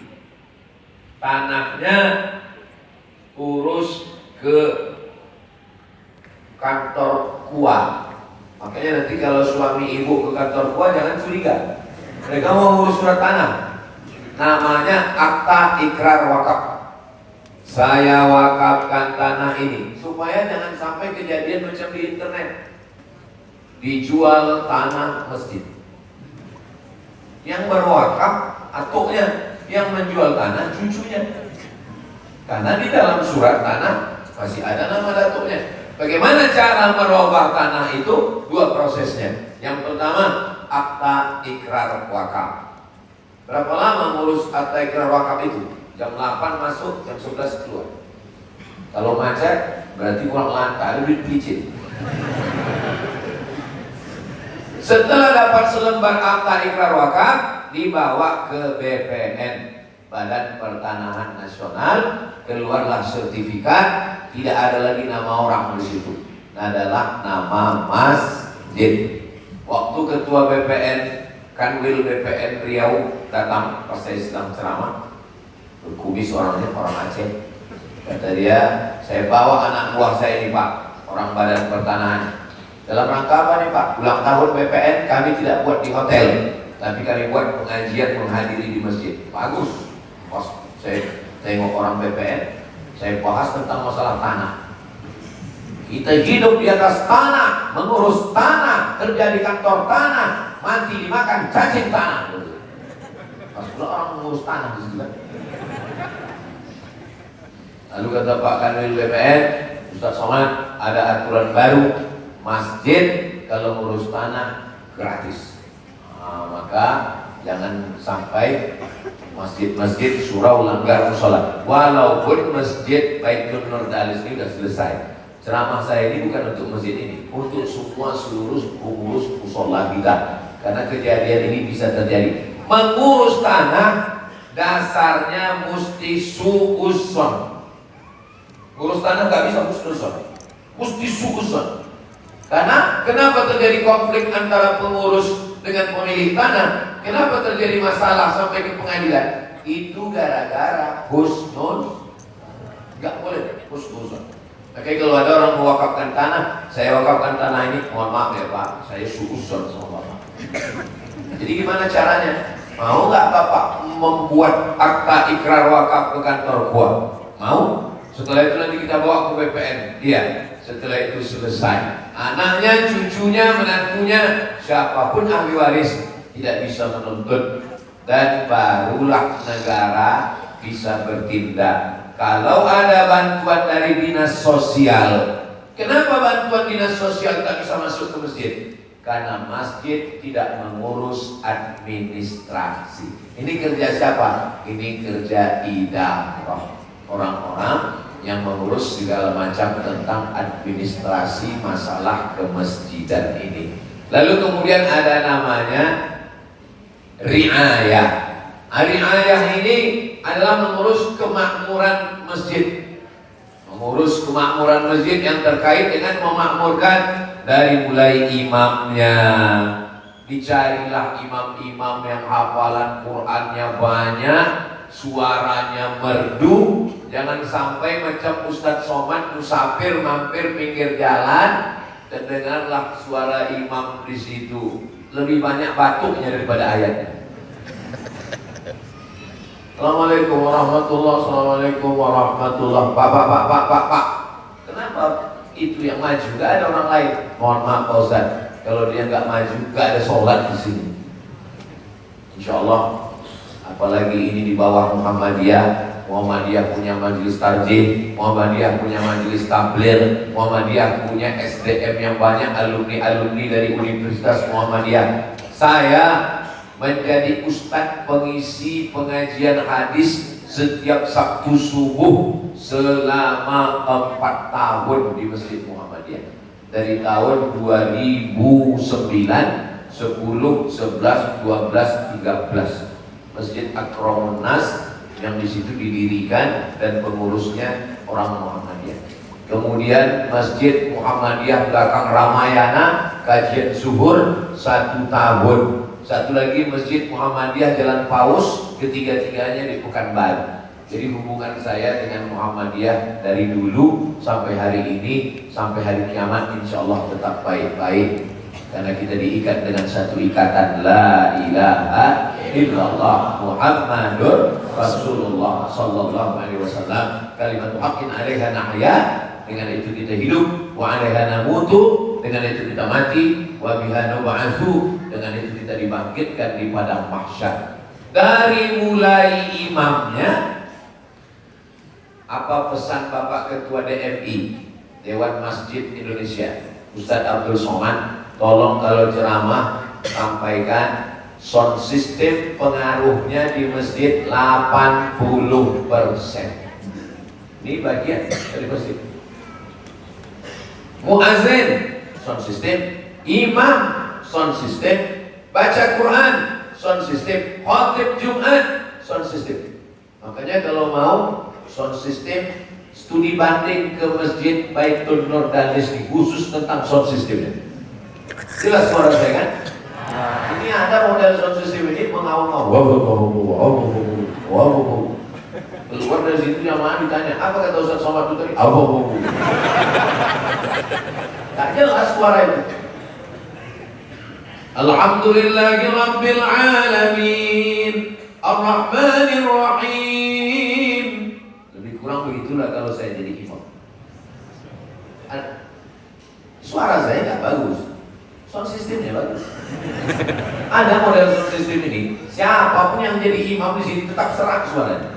Tanahnya urus ke kantor KUA. Makanya nanti kalau suami ibu ke kantor KUA jangan curiga. Mereka mau ngurus surat tanah. Namanya akta ikrar wakaf. Saya wakafkan tanah ini, supaya jangan sampai kejadian macam di internet. Dijual tanah masjid. Yang berwakaf atuknya, yang menjual tanah cucunya. Karena di dalam surat tanah masih ada nama datuknya. Bagaimana cara merubah tanah itu? 2 prosesnya. Yang pertama, akta ikrar wakaf. Berapa lama ngurus akta ikrar wakaf itu? Jam 8 masuk, jam 11 keluar. Kalau macet, berarti uang lantai, duit licin. Setelah dapat selembar akta ikrar wakaf, dibawa ke BPN, Badan Pertanahan Nasional, keluarlah sertifikat, tidak ada lagi nama orang di situ. Adalah nama masjid. Waktu ketua BPN, Kanwil BPN Riau datang pas saya sedang ceramah, berkumis orangnya, orang Aceh. Kata dia, saya bawa anak buah saya ini Pak, orang Badan Pertanahan. Dalam rangka apa nih Pak? Ulang tahun BPN kami tidak buat di hotel, tapi kami buat pengajian menghadiri di masjid. Bagus. Pas saya tengok orang BPN, saya bahas tentang masalah tanah. Kita hidup di atas tanah, mengurus tanah, kerja di kantor tanah, mati dimakan cacing tanah. Pas pula orang mengurus tanah di situ. Lalu kata Pak Kanwil BPN, Ustaz Somad, ada aturan baru, masjid kalau ngurus tanah gratis. Maka jangan sampai masjid-masjid surau langgar musola. Walaupun masjid Baitul Nurdalis ini sudah selesai. Ceramah saya ini bukan untuk masjid ini, untuk semua seluruh pengurus musola kita. Karena kejadian ini bisa terjadi. Mengurus tanah dasarnya mesti suuson. Ngurus tanah nggak bisa suuson, mesti suuson. Karena kenapa terjadi konflik antara pengurus dengan pemilik tanah? Kenapa terjadi masalah sampai ke pengadilan? Itu gara-gara husnul. Nggak boleh husnuzon. Oke, kalau ada orang mewakafkan tanah, saya wakafkan tanah ini, mohon maaf ya Pak, saya suuson sama Bapak. Jadi gimana caranya? Mau nggak Bapak membuat akta ikrar wakaf ke kantor gua? Mau? Setelah itu nanti kita bawa ke BPN. Iya. Setelah itu selesai, anaknya, cucunya, menantunya, siapapun ahli waris tidak bisa menuntut, dan barulah negara bisa bertindak. Kalau ada bantuan dari dinas sosial, kenapa bantuan dinas sosial tak bisa masuk ke masjid? Karena masjid tidak mengurus administrasi. Ini kerja siapa? Ini kerja idarah. Orang-orang yang mengurus segala macam tentang administrasi masalah kemasjidan ini. Lalu kemudian ada namanya riayah. Riayah ini adalah mengurus kemakmuran masjid. Mengurus kemakmuran masjid yang terkait dengan memakmurkan dari mulai imamnya. Dicarilah imam-imam yang hafalan Qur'annya banyak, suaranya merdu. Jangan sampai macam Ustadz Somad musafir mampir pinggir jalan dan dengarlah suara imam di situ. Lebih banyak batuknya daripada ayatnya. Assalamualaikum warahmatullahi wabarakatuh. Assalamualaikum warahmatullahi wabarakatuh. Pak. Kenapa itu yang maju? Gak ada orang lain. Mohon maaf Pak Ustadz, kalau dia nggak maju, gak ada sholat di sini. Insya Allah, apalagi ini di bawah Muhammadiyah. Muhammadiyah punya majelis tarjih, Muhammadiyah punya majelis tabligh, Muhammadiyah punya SDM yang banyak, alumni-alumni dari Universitas Muhammadiyah. Saya menjadi ustadz pengisi pengajian hadis setiap Sabtu subuh selama 4 tahun di Masjid Muhammadiyah. Dari tahun 2009, 10, 11, 12, 13. Masjid Akramun Nas yang di situ didirikan dan pengurusnya orang Muhammadiyah. Kemudian Masjid Muhammadiyah belakang Ramayana kajian zuhur 1 tahun. Satu lagi Masjid Muhammadiyah Jalan Paus, ketiga-tiganya di Pekanbaru. Jadi hubungan saya dengan Muhammadiyah dari dulu sampai hari ini, sampai hari kiamat insya Allah tetap baik-baik. Karena kita diikat dengan satu ikatan la ilaha illallah Muhammadur Rasulullah sallallahu alaihi wasallam. Kalimat haqqin 'alaiha nahya, dengan itu kita hidup, wa 'alaiha namutu, dengan itu kita mati, wa biha nub'atsu, dengan itu kita dibangkitkan di padang mahsyar. Dari mulai imamnya, apa pesan Bapak Ketua DMI Dewan Masjid Indonesia Ustadz Abdul Somad? Tolong kalau ceramah sampaikan sound system pengaruhnya di masjid 80%. Ini bagian dari masjid. Muazzin sound system, imam sound system, baca Quran sound system, khatib Jumat sound system. Makanya kalau mau sound system, studi banding ke masjid Baitul Nur Danis khusus tentang sound systemnya. Jelas suara saya kan? Nah, ini ada model sound system ini mengawal-awal. Keluar dari situ jamaah ditanya, apa kata Ustaz Somad itu tadi? Tak jelas suara itu. Alhamdulillahi Rabbil Alamin Ar-Rahmanir Rahim. Lebih kurang begitulah kalau saya jadi imam. Suara saya nggak bagus, sound systemnya bagus. Ada model sound system ini, siapapun yang jadi imam di sini tetap serak suaranya.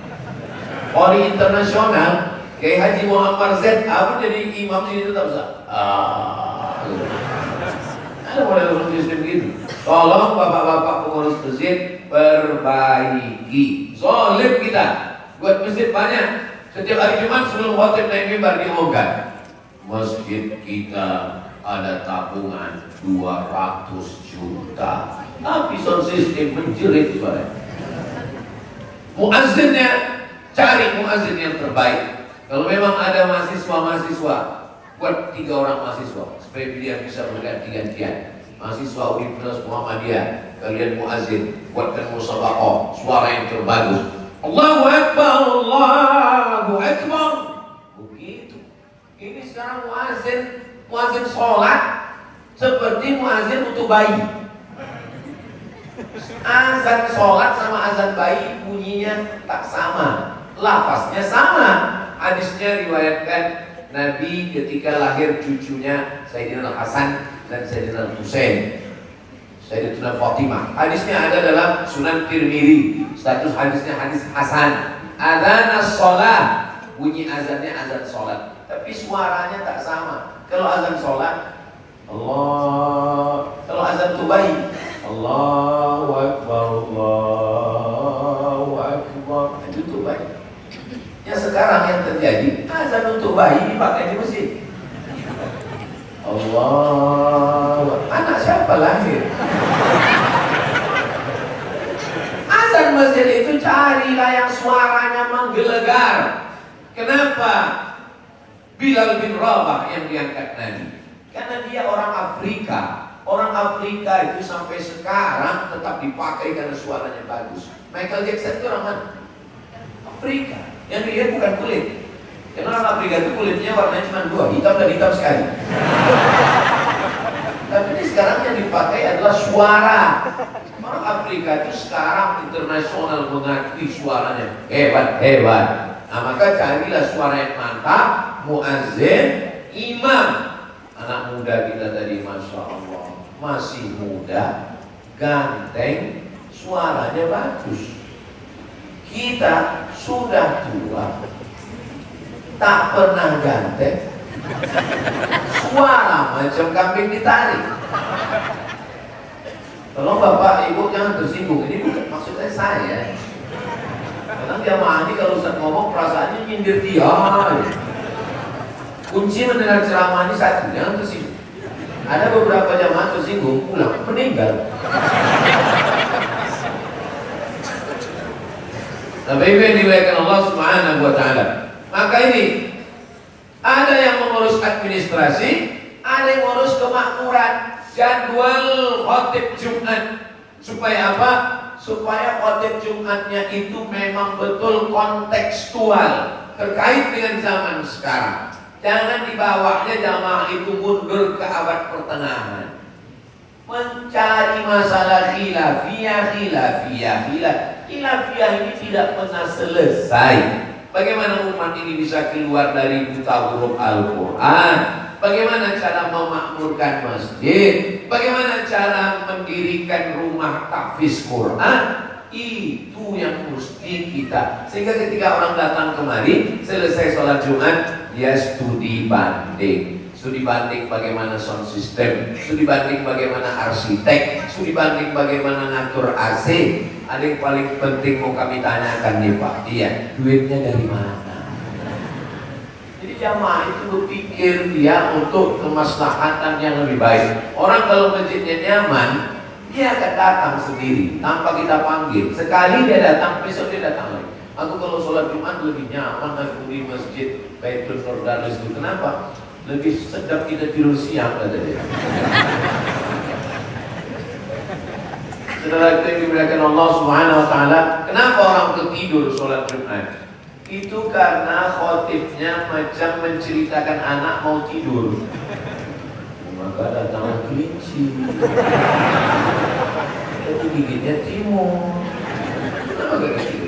Qori internasional, Kiai Haji Muhammad Z, apa jadi imam di sini tetap serak. Ada model sound system gitu. Tolong bapak-bapak pengurus masjid perbaiki. Zolim kita, buat masjid banyak. Setiap hari Jumat sebelum khotib naik mimbar diumumkan, masjid kita ada tabungan 200 juta, tapi sound system menjerit suara. Muazzinnya, cari muazzin yang terbaik. Kalau memang ada mahasiswa, buat 3 orang mahasiswa supaya dia bisa berganti-gantian. Mahasiswa Universitas Muhammadiyah, kalian muazzin, buatkan musabaqah suara yang terbagus. Allahu Akbar, Allahu Akbar. Begitu. Ini sekarang muazzin sholat seperti muazzin untuk bayi. Azan sholat sama azan bayi bunyinya tak sama, lafaznya sama. Hadisnya riwayatkan Nabi ketika lahir cucunya Sayyidina Hasan dan Sayyidina Husain, Sayyidatina Fatimah. Hadisnya ada dalam Sunan Tirmidzi. Status hadisnya hadis hasan. Adzan as-shalah, bunyi azannya azan sholat, tapi suaranya tak sama. Kalau azan sholat Allah, kalau azan tuh bayi Allahu Akbar, Allahu Akbar, itu tuh bayi. Ya sekarang yang terjadi, azan untuk bayi dipakai di masjid. Allah, anak siapa lahir? Azan masjid itu carilah yang suaranya menggelegar. Kenapa? Bilal bin Rabah yang diangkat Nabi. Karena dia orang Afrika. Orang Afrika itu sampai sekarang tetap dipakai karena suaranya bagus. Michael Jackson itu orang mana? Afrika. Yang dilihat bukan kulit. Karena orang Afrika itu kulitnya warnanya cuma dua, hitam dan hitam sekali. Tapi ini sekarang yang dipakai adalah suara. Orang Afrika itu sekarang internasional mengakui suaranya hebat. Nah maka carilah suara yang mantap, muazzin, imam. Anak muda kita tadi, masya Allah, masih muda, ganteng, suaranya bagus. Kita sudah tua, tak pernah ganteng, suara macam kambing ditarik. Tolong bapak ibu jangan tersinggung, ini bukan maksudnya saya. Kadang jamaah ini kalau Ustaz ngomong perasaannya nyindir dia. Kunci mendengar ceramah ini satu, jangan tersinggung. Ada beberapa jamaah tersinggung, pulang meninggal. Tapi yang dimuliakan Allah Subhanahu wa Ta'ala. Maka ini ada yang mengurus administrasi, ada yang mengurus kemakmuran, jadwal khotib Jumat. Supaya apa? Supaya khotib Jumatnya itu memang betul kontekstual terkait dengan zaman sekarang. Jangan dibawanya jamaah itu mundur ke abad pertengahan, mencari masalah khilafiyah ini tidak pernah selesai. Bagaimana umat ini bisa keluar dari buta huruf Al-Quran? Bagaimana cara memakmurkan masjid? Bagaimana cara mendirikan rumah tahfiz Quran? Itu yang mesti kita. Sehingga ketika orang datang kemari, selesai sholat Jumat, dia studi banding. Studi banding bagaimana sound system, studi banding bagaimana arsitek, studi banding bagaimana ngatur AC. Ada yang paling penting mau kami tanyakan nih Pak, iya, duitnya dari mana? Jadi jamaah itu berpikir dia untuk kemaslahatan yang lebih baik. Orang kalau masjidnya nyaman, dia akan datang sendiri tanpa kita panggil. Sekali dia datang, besok dia datang lagi. Aku kalau sholat Jumat lebih nyaman aku di masjid Baitul Nurdarus itu. Kenapa? Lebih sedap kita tidur siang kata dia. Saudara yang dimuliakan Allah Subhanahu wa Ta'ala, kenapa orang ketidur sholat Jumat? Itu karena khotibnya macam menceritakan anak mau tidur. Maka datang kelinci, itu gigitnya timur.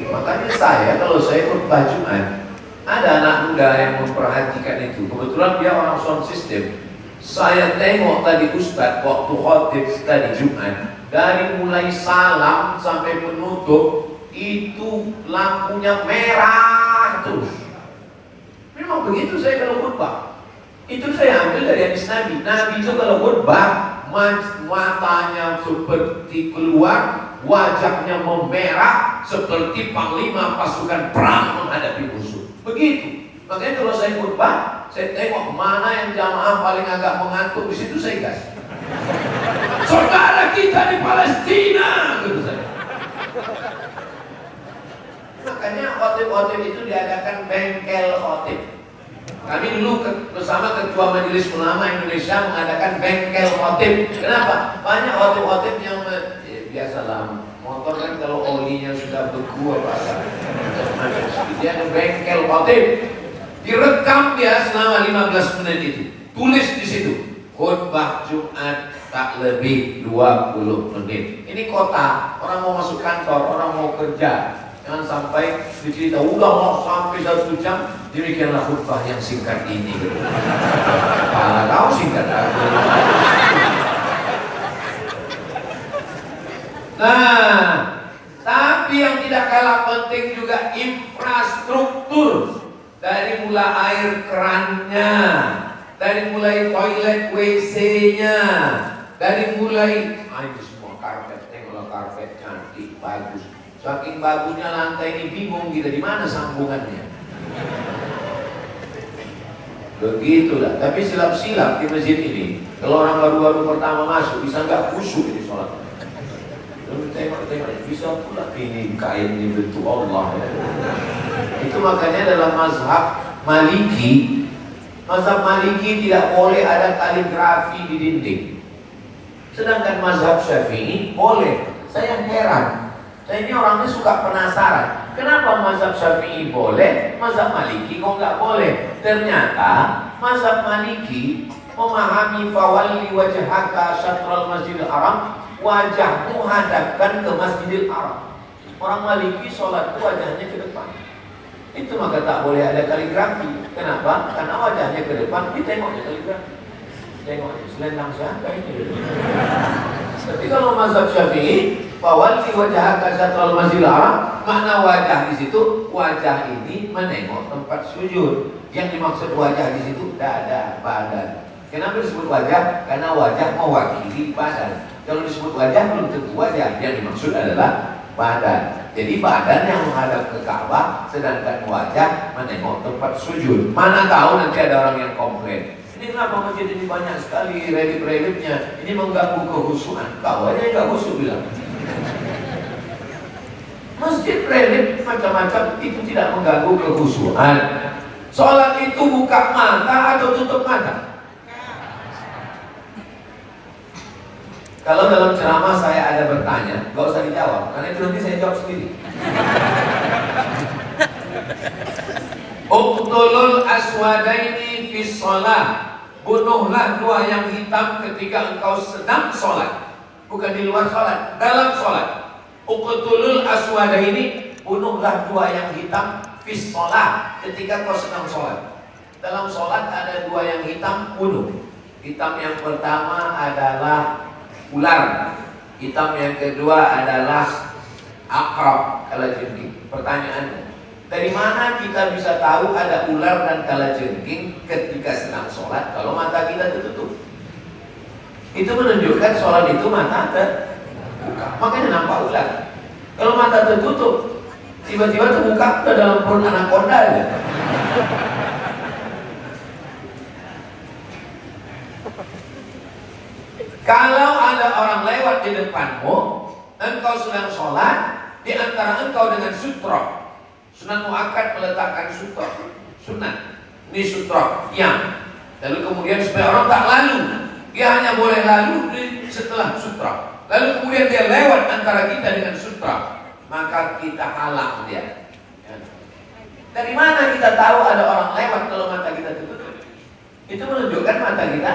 Makanya saya kalau saya khutbah Jumat, ada anak muda yang memperhatikan itu. Kebetulan dia orang sound system. Saya tengok tadi Ustadz waktu khotib tadi Jumat, dari mulai salam sampai penutup itu lampunya merah terus. Memang begitu saya kalau khutbah. Itu saya ambil dari hadis Nabi. Nabi itu kalau khutbah matanya seperti keluar, wajahnya memerah seperti panglima pasukan perang menghadapi musuh. Begitu. Makanya kalau saya khutbah, saya tengok mana yang jamaah paling agak mengantuk, di situ saya gas. Saudara kita di Palestina, gitu saya. Makanya khotib-khotib itu diadakan bengkel khotib. Kami dulu bersama Ketua Majelis Ulama Indonesia mengadakan bengkel khotib. Kenapa? Banyak khotib-khotib yang biasalah motor kan kalau olinya sudah beku apa dia ada bengkel khotib. Direkam dia selama 15 menit itu. Tulis di situ. Khutbah Jumat tak lebih 20 menit. Ini kota, orang mau masuk kantor, orang mau kerja. Jangan sampai dicerita udah mau sampai 1 jam, demikianlah khutbah yang singkat ini. Kalau tahu singkat aku. Nah, tapi yang tidak kalah penting juga infrastruktur. Dari mulai air kerannya, dari mulai toilet WC-nya, dari mulai ini semua karpet, tengoklah karpet cantik, bagus. Saking bagusnya lantai ini bingung kita di mana sambungannya. Begitulah. Tapi silap-silap di masjid ini. Kalau orang baru-baru pertama masuk bisa nggak khusyuk ini sholat. Tengok-tengok bisa pula ini kain ini bentuk Allah ya. Itu makanya dalam mazhab Maliki, mazhab Maliki tidak boleh ada kaligrafi di dinding. Sedangkan mazhab Syafi'i boleh. Saya heran. Saya ini orangnya suka penasaran. Kenapa mazhab Syafi'i boleh, mazhab Maliki kok nggak boleh? Ternyata mazhab Maliki memahami fawalli wajhaka syatral masjidil haram, wajahmu hadapkan ke Masjidil Haram. Orang Maliki sholat itu wajahnya ke depan. Itu maka tak boleh ada kaligrafi. Kenapa? Karena wajahnya ke depan, ditengoknya kaligrafi. Tengoknya selendang siapa ini? Tapi kalau mazhab Syafi'i, fawalli wajhaka syatral masjidil haram, makna wajah di situ, wajah ini menengok tempat sujud. Yang dimaksud wajah di situ dada, badan. Kenapa disebut wajah? Karena wajah mewakili badan. Kalau disebut wajah belum tentu wajah, yang dimaksud adalah badan. Jadi badan yang menghadap ke Ka'bah, sedangkan wajah menengok tempat sujud. Mana tahu nanti ada orang yang komplain. Ini kenapa masjid ini banyak sekali relief-reliefnya? Ini mengganggu kehusuan. Kau aja yang nggak khusyuk bilang. Masjid relief macam-macam itu tidak mengganggu kehusuan. Sholat itu buka mata atau tutup mata? Kalau dalam ceramah saya ada bertanya, gak usah dijawab, karena itu nanti saya jawab sendiri. Uqtulul aswadaini fis shalah. Bunuhlah dua yang hitam ketika engkau sedang sholat. Bukan di luar sholat, dalam sholat. Uqtulul aswadaini. Bunuhlah dua yang hitam fis shalah, ketika kau sedang sholat. Dalam sholat ada dua yang hitam, bunuh. Hitam yang pertama adalah ular, hitam yang kedua adalah akrab, kalajengking. Pertanyaannya, dari mana kita bisa tahu ada ular dan kalajengking ketika sedang sholat kalau mata kita tertutup? Itu menunjukkan sholat itu mata terbuka, makanya nampak ular. Kalau mata tertutup, tiba-tiba terbuka udah dalam perut anaconda aja. Kalau ada orang lewat di depanmu, engkau sedang sholat, di antara engkau dengan sutra. Sunat muakkad meletakkan sutra. Sunat. Ini sutra. Yang. Lalu kemudian supaya orang tak lalu, dia hanya boleh lalu setelah sutra. Lalu kemudian dia lewat antara kita dengan sutra, maka kita halang dia. Dari mana kita tahu ada orang lewat kalau mata kita tertutup? Itu menunjukkan mata kita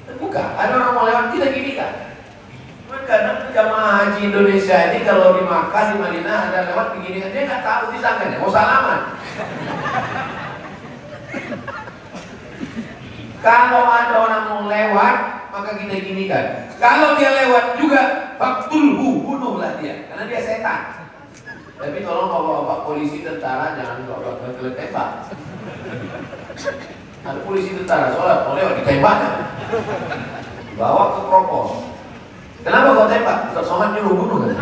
terbuka. Ada orang mau lewat kita gini kan? Kadang jamaah haji Indonesia ini kalau di Makkah, di Madinah ada lewat begini kan, dia nggak tahu disangkanya mau salaman. Kalau ada orang mau lewat, maka kita gini kan. Kalau dia lewat juga, faktulhu, bunuhlah dia, karena dia setan. Tapi tolong bapak-bapak polisi tentara jangan bawa tembak. Ada polisi tentara sholat mau lewat ditembak, bawa ke propos. Kenapa kau tembak? Ustaz Somad nyuruh bunuh kan?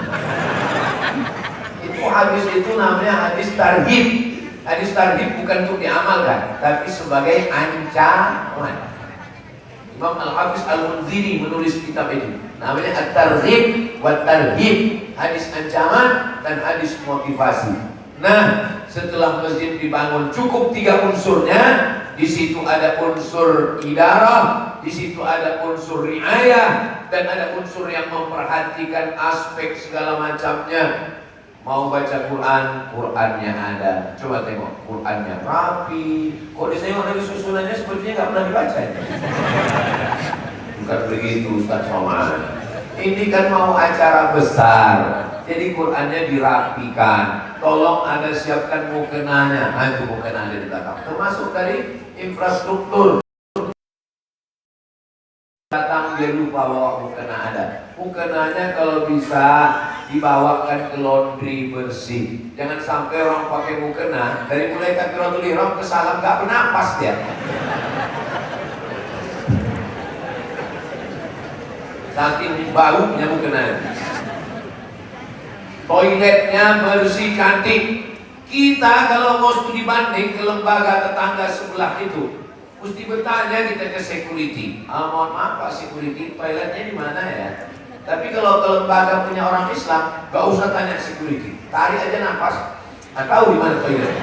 Itu hadis itu namanya hadis tarhib. Hadis tarhib bukan untuk diamalkan, tapi sebagai ancaman. Imam Al-Hafiz Al-Munziri menulis kitab itu. Namanya At-Tarhib wa Tarhib. Hadis ancaman dan hadis motivasi. Nah, setelah masjid dibangun cukup 3 unsurnya. Di situ ada unsur idarah, di situ ada unsur riayah, dan ada unsur yang memperhatikan aspek segala macamnya. Mau baca Quran, Qurannya ada. Coba tengok, Qurannya rapi. Kok disengok dari susunannya sepertinya nggak pernah dibaca ya? Bukan begitu Ustaz Somad. Ini kan mau acara besar, jadi Qurannya dirapikan. Tolong ada siapkan mukenanya. Itu mukena ada di belakang. Termasuk dari infrastruktur. Datang dia lupa bawa mukena ada. Mukenanya kalau bisa dibawakan ke laundry bersih. Jangan sampai orang pakai mukena dari mulai takbiratul ihram ke salam nggak bernapas dia. Saking baunya mukena. toiletnya bersih cantik. Kita kalau mau studi banding ke lembaga tetangga sebelah itu, mesti bertanya kita ke security. Mohon maaf Pak security, toiletnya di mana ya? Tapi kalau ke lembaga punya orang Islam, gak usah tanya security, tarik aja nafas, nggak tahu di mana toilet.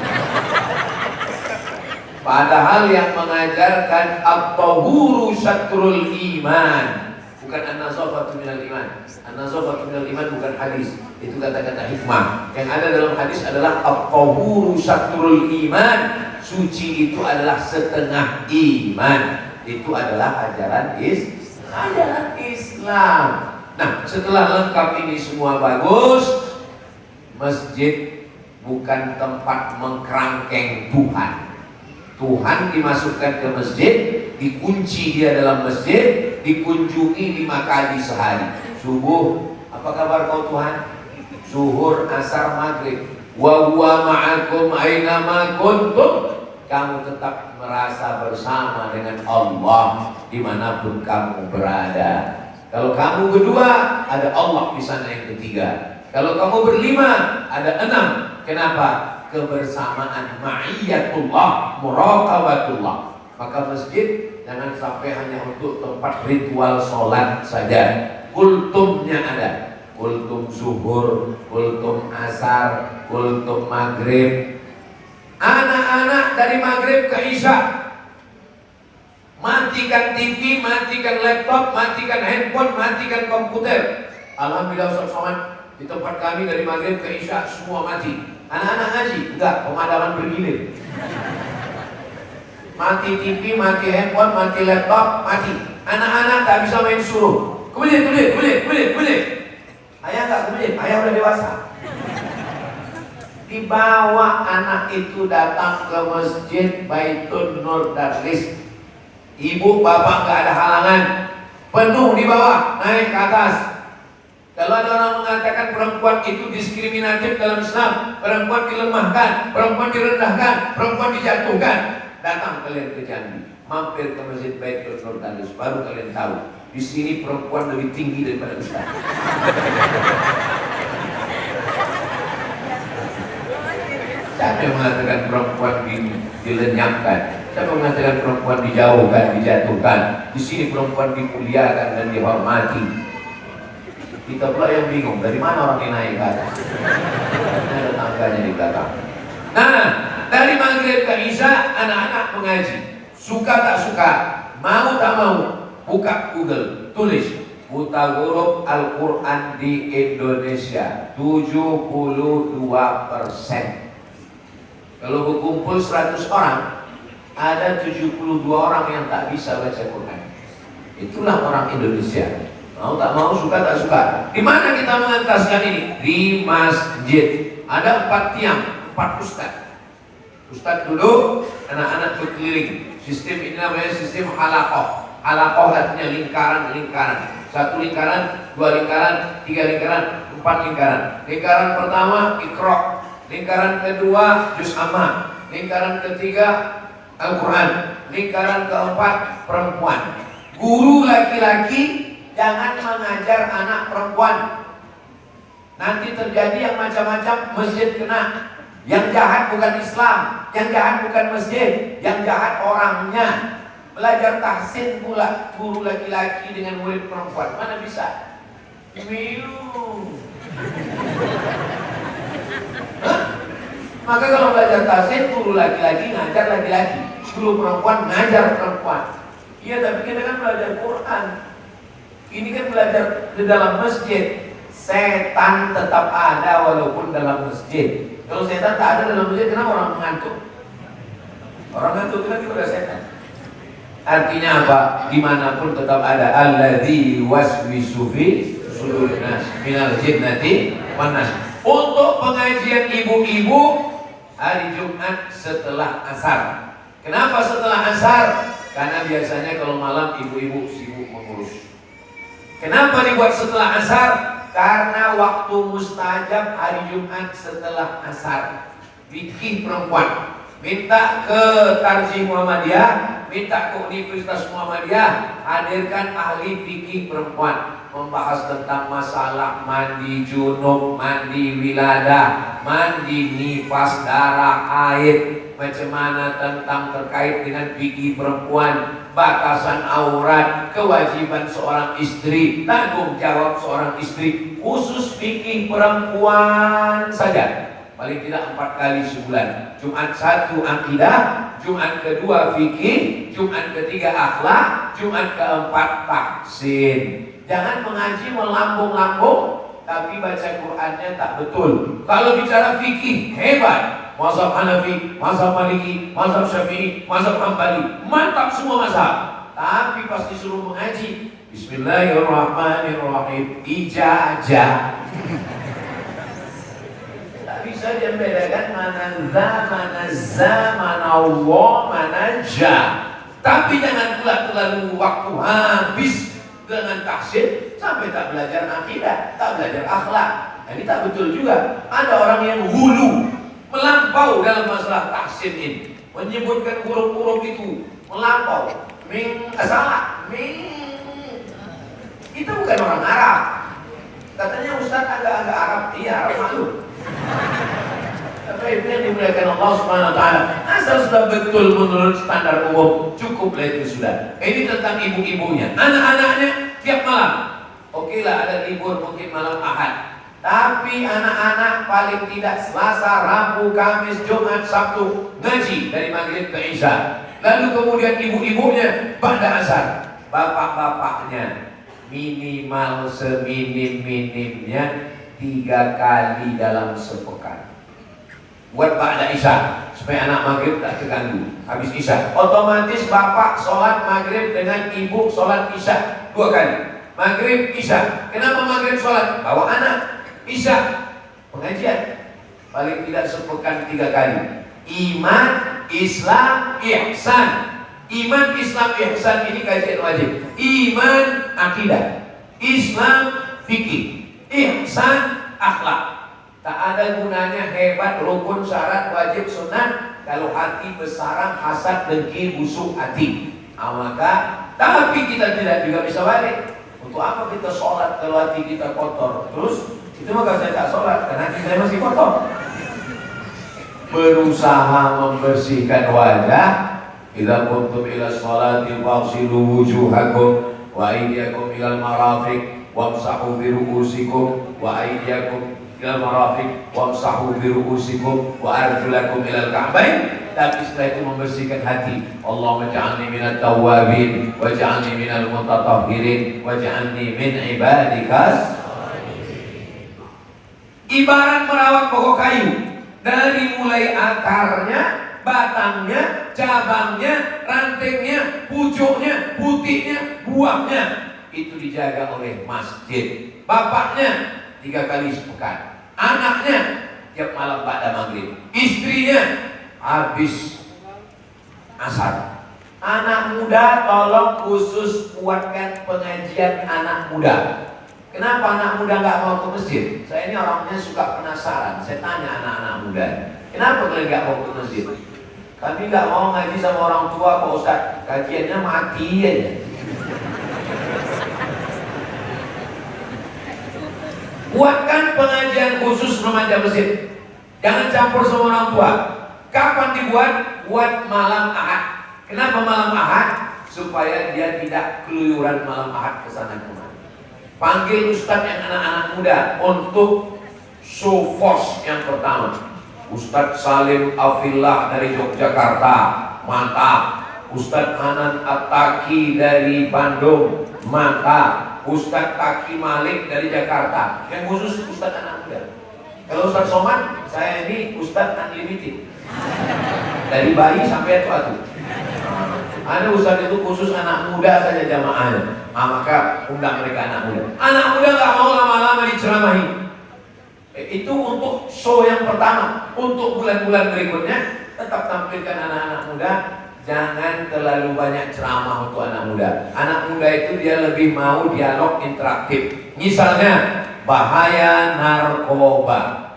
Padahal yang mengajarkan at-tahuru syatrul iman, bukan an-nazafatu minal iman. An-nazafatu minal iman bukan hadis, itu kata-kata hikmah. Yang ada dalam hadis adalah at-tahuru syatrul iman, suci itu adalah setengah iman. Itu adalah ajaran Islam. Nah, setelah lengkap ini semua bagus, masjid bukan tempat mengkerangkeng Tuhan. Tuhan dimasukkan ke masjid, dikunci dia dalam masjid, dikunjungi 5 kali sehari. Subuh, apa kabar kau Tuhan? Zuhur, asar, maghrib. Wa huwa ma'akum aina ma kuntum. Kamu tetap merasa bersama dengan Allah dimanapun kamu berada. Kalau kamu berdua, ada Allah di sana yang ketiga. Kalau kamu berlima, ada 6. Kenapa? Kebersamaan, ma'iyatullah, muraqabatullah. Maka masjid jangan sampai hanya untuk tempat ritual sholat saja. Kultumnya ada, kultum zuhur, kultum asar, kultum maghrib. Anak-anak dari maghrib ke isya, matikan TV, matikan laptop, matikan handphone, matikan komputer. Alhamdulillah Ustaz Somad, di tempat kami dari maghrib ke isya semua mati. Anak-anak ngaji, enggak, pemadaman bergilir. Mati TV, mati handphone, mati laptop, mati. Anak-anak tak bisa main suruh. Kemudian. Ayah enggak kemudian, ayah udah dewasa. Dibawa anak itu datang ke masjid Baitun Nur Darlis. Ibu bapak enggak ada halangan, penuh di bawah, naik ke atas. Kalau ada orang mengatakan perempuan itu diskriminatif dalam Islam, perempuan dilemahkan, perempuan direndahkan, perempuan dijatuhkan, datang kalian ke Jambi, mampir ke Masjid Baitul Nur Darlis, baru kalian tahu di sini perempuan lebih tinggi daripada Ustaz. Siapa yang mengatakan perempuan dilenyapkan? Siapa mengatakan perempuan dijauhkan, dijatuhkan? Di sini perempuan dimuliakan dan dihormati. Kita pula yang bingung, dari mana orang yang naik ke atas? Ada tangganya di belakang. Nah, dari maghrib ke isya anak-anak mengaji. Suka tak suka, mau tak mau, buka Google, tulis buta huruf Al-Quran di Indonesia 72%. Kalau berkumpul 100 orang, ada 72 orang yang tak bisa baca Quran. Itulah orang Indonesia. Mau tak mau, suka tak suka. Di mana kita mengentaskan ini? Di masjid. Ada 4 tiang, 4 ustaz. Ustaz duduk, anak-anak berkeliling. Sistem ini namanya sistem halaqah. Halaqah artinya lingkaran-lingkaran. 1 lingkaran, 2 lingkaran, 3 lingkaran, 4 lingkaran. Lingkaran pertama Iqra. Lingkaran kedua Juz Amma. Lingkaran ketiga Al-Quran. Lingkaran keempat perempuan. Guru laki-laki jangan mengajar anak perempuan. Nanti terjadi yang macam-macam, masjid kena. Yang jahat bukan Islam, yang jahat bukan masjid, yang jahat orangnya. Belajar tahsin pula guru laki-laki dengan murid perempuan, mana bisa? Maka kalau belajar tahsin, guru laki-laki ngajar laki-laki, guru perempuan ngajar perempuan. Iya, tapi kita kan belajar Quran. Ini kan belajar di dalam masjid. Setan tetap ada walaupun dalam masjid. Kalau setan tak ada dalam masjid, kenapa orang mengantuk? Orang ngantuk itu kan juga setan. Artinya apa? Dimanapun tetap ada. Alladzi waswisu fi sudurin nas minal jinnati wan nas. Untuk pengajian ibu-ibu hari Jumat setelah asar. Kenapa setelah asar? Karena biasanya kalau malam ibu-ibu sibuk mengurus. Kenapa dibuat setelah asar? Karena waktu mustajab hari Jumat setelah asar. Fikih perempuan, minta ke Tarjih Muhammadiyah, minta ke Universitas Muhammadiyah, hadirkan ahli fikih perempuan. membahas tentang masalah mandi junub, mandi wiladah, mandi nifas, darah, haid, macam mana tentang terkait dengan fikih perempuan, batasan aurat, kewajiban seorang istri, tanggung jawab seorang istri, khusus fikih perempuan saja. Paling tidak 4 kali sebulan. Jumat 1 akidah, Jumat kedua fikih, Jumat ketiga akhlak, Jumat keempat tahsin. Jangan mengaji melambung-lambung tapi baca Qur'annya tak betul. Kalau bicara fikih hebat, mazhab Hanafi, mazhab Maliki, mazhab Syafi'i, mazhab Hambali, mantap semua mazhab. Tapi pas disuruh mengaji, Bismillahirrahmanirrahim, ijazah. Tak bisa dia membedakan mana za, mana Allah, mana ja. Tapi jangan pula terlalu waktu habis dengan tahsin sampai tak belajar akidah, tak belajar akhlak. Ini tak betul juga. Ada orang yang hulu, melampau dalam masalah tahsin ini, menyebutkan huruf-huruf itu melampau. Salah. Itu bukan orang Arab. Katanya Ustaz agak-agak Arab. Iya, Arab malu. Tapi itu yang dimuliakan Allah Subhanahu wa taala. Asal sudah betul menurut standar umum, cukuplah itu sudah. Ini tentang ibu-ibunya. Anak-anaknya tiap malam. Oke lah, ada libur mungkin malam Ahad. Tapi anak-anak paling tidak Selasa, Rabu, Kamis, Jumat, Sabtu ngaji dari maghrib ke Isya. Lalu kemudian ibu-ibunya pada asar. Bapak-bapaknya minimal seminim-minimnya 3 kali dalam sepekan. Buat ba'da isya supaya anak maghrib tak terganggu. Habis isya otomatis bapak sholat maghrib dengan ibu sholat isya 2 kali. Maghrib isya. Kenapa maghrib sholat? Bawa anak. Isya pengajian. Paling tidak sepekan 3 kali. Iman, Islam, ihsan. Iman, Islam, ihsan ini kajian wajib. Iman, akidah. Islam, fikih. Ihsan, akhlak. Tak ada gunanya hebat, rukun, syarat, wajib, sunnah kalau hati bersarang, hasad, dengki, busuk hati. Maka tapi kita tidak juga bisa balik. Untuk apa kita sholat kalau hati kita kotor? Terus itu maka saya tak sholat karena hati saya masih kotor. Berusaha membersihkan wajah. Idza kuntum ila sholati faghsilu wujuhakum wa aydiyakum ilal marafiq wamsahu bi ru'usikum wa aydiyakum ilal marafiq wamsahu bi ru'usikum wa arjulakum ilal ka'bain. Tapi setelah itu membersihkan hati. Allahumma ja'alni minat tawwabin waj'alni minal mutatahhirin waj'alni min ibadikas. Ibarat merawat pokok kayu, dari mulai akarnya, batangnya, cabangnya, rantingnya, pucuknya, putihnya, buahnya itu dijaga oleh masjid. Bapaknya 3 kali sepekan, anaknya tiap malam pada maghrib, istrinya habis asar. Anak muda tolong khusus kuatkan pengajian anak muda. Kenapa anak muda nggak mau ke masjid? Saya ini orangnya suka penasaran. Saya tanya anak-anak muda, kenapa kalian nggak mau ke masjid? Kami nggak mau ngaji sama orang tua Pak Ustaz, kajiannya mati aja. Buatkan pengajian khusus remaja masjid. Jangan campur sama orang tua. Kapan dibuat? Buat malam Ahad. Kenapa malam Ahad? Supaya dia tidak keluyuran malam Ahad ke sana kemari. Panggil Ustadz yang anak-anak muda untuk show force yang pertama. Ustadz Salim Afillah dari Yogyakarta, mantap. Ustadz Hanan At-Taki dari Bandung, mantap. Ustadz Taki Malik dari Jakarta. Yang khusus Ustadz anak muda. Kalau Ustadz Somad, saya ini Ustadz Unlimited. Dari bayi sampai tua-tua. Ada Ustadz itu khusus anak muda saja jamaahnya. Maka undang mereka anak muda. Anak muda gak mau lama-lama diceramahi. Itu untuk show yang pertama. Untuk bulan-bulan berikutnya tetap tampilkan anak-anak muda. Jangan terlalu banyak ceramah untuk anak muda. Anak muda itu dia lebih mau dialog interaktif. Misalnya bahaya narkoba.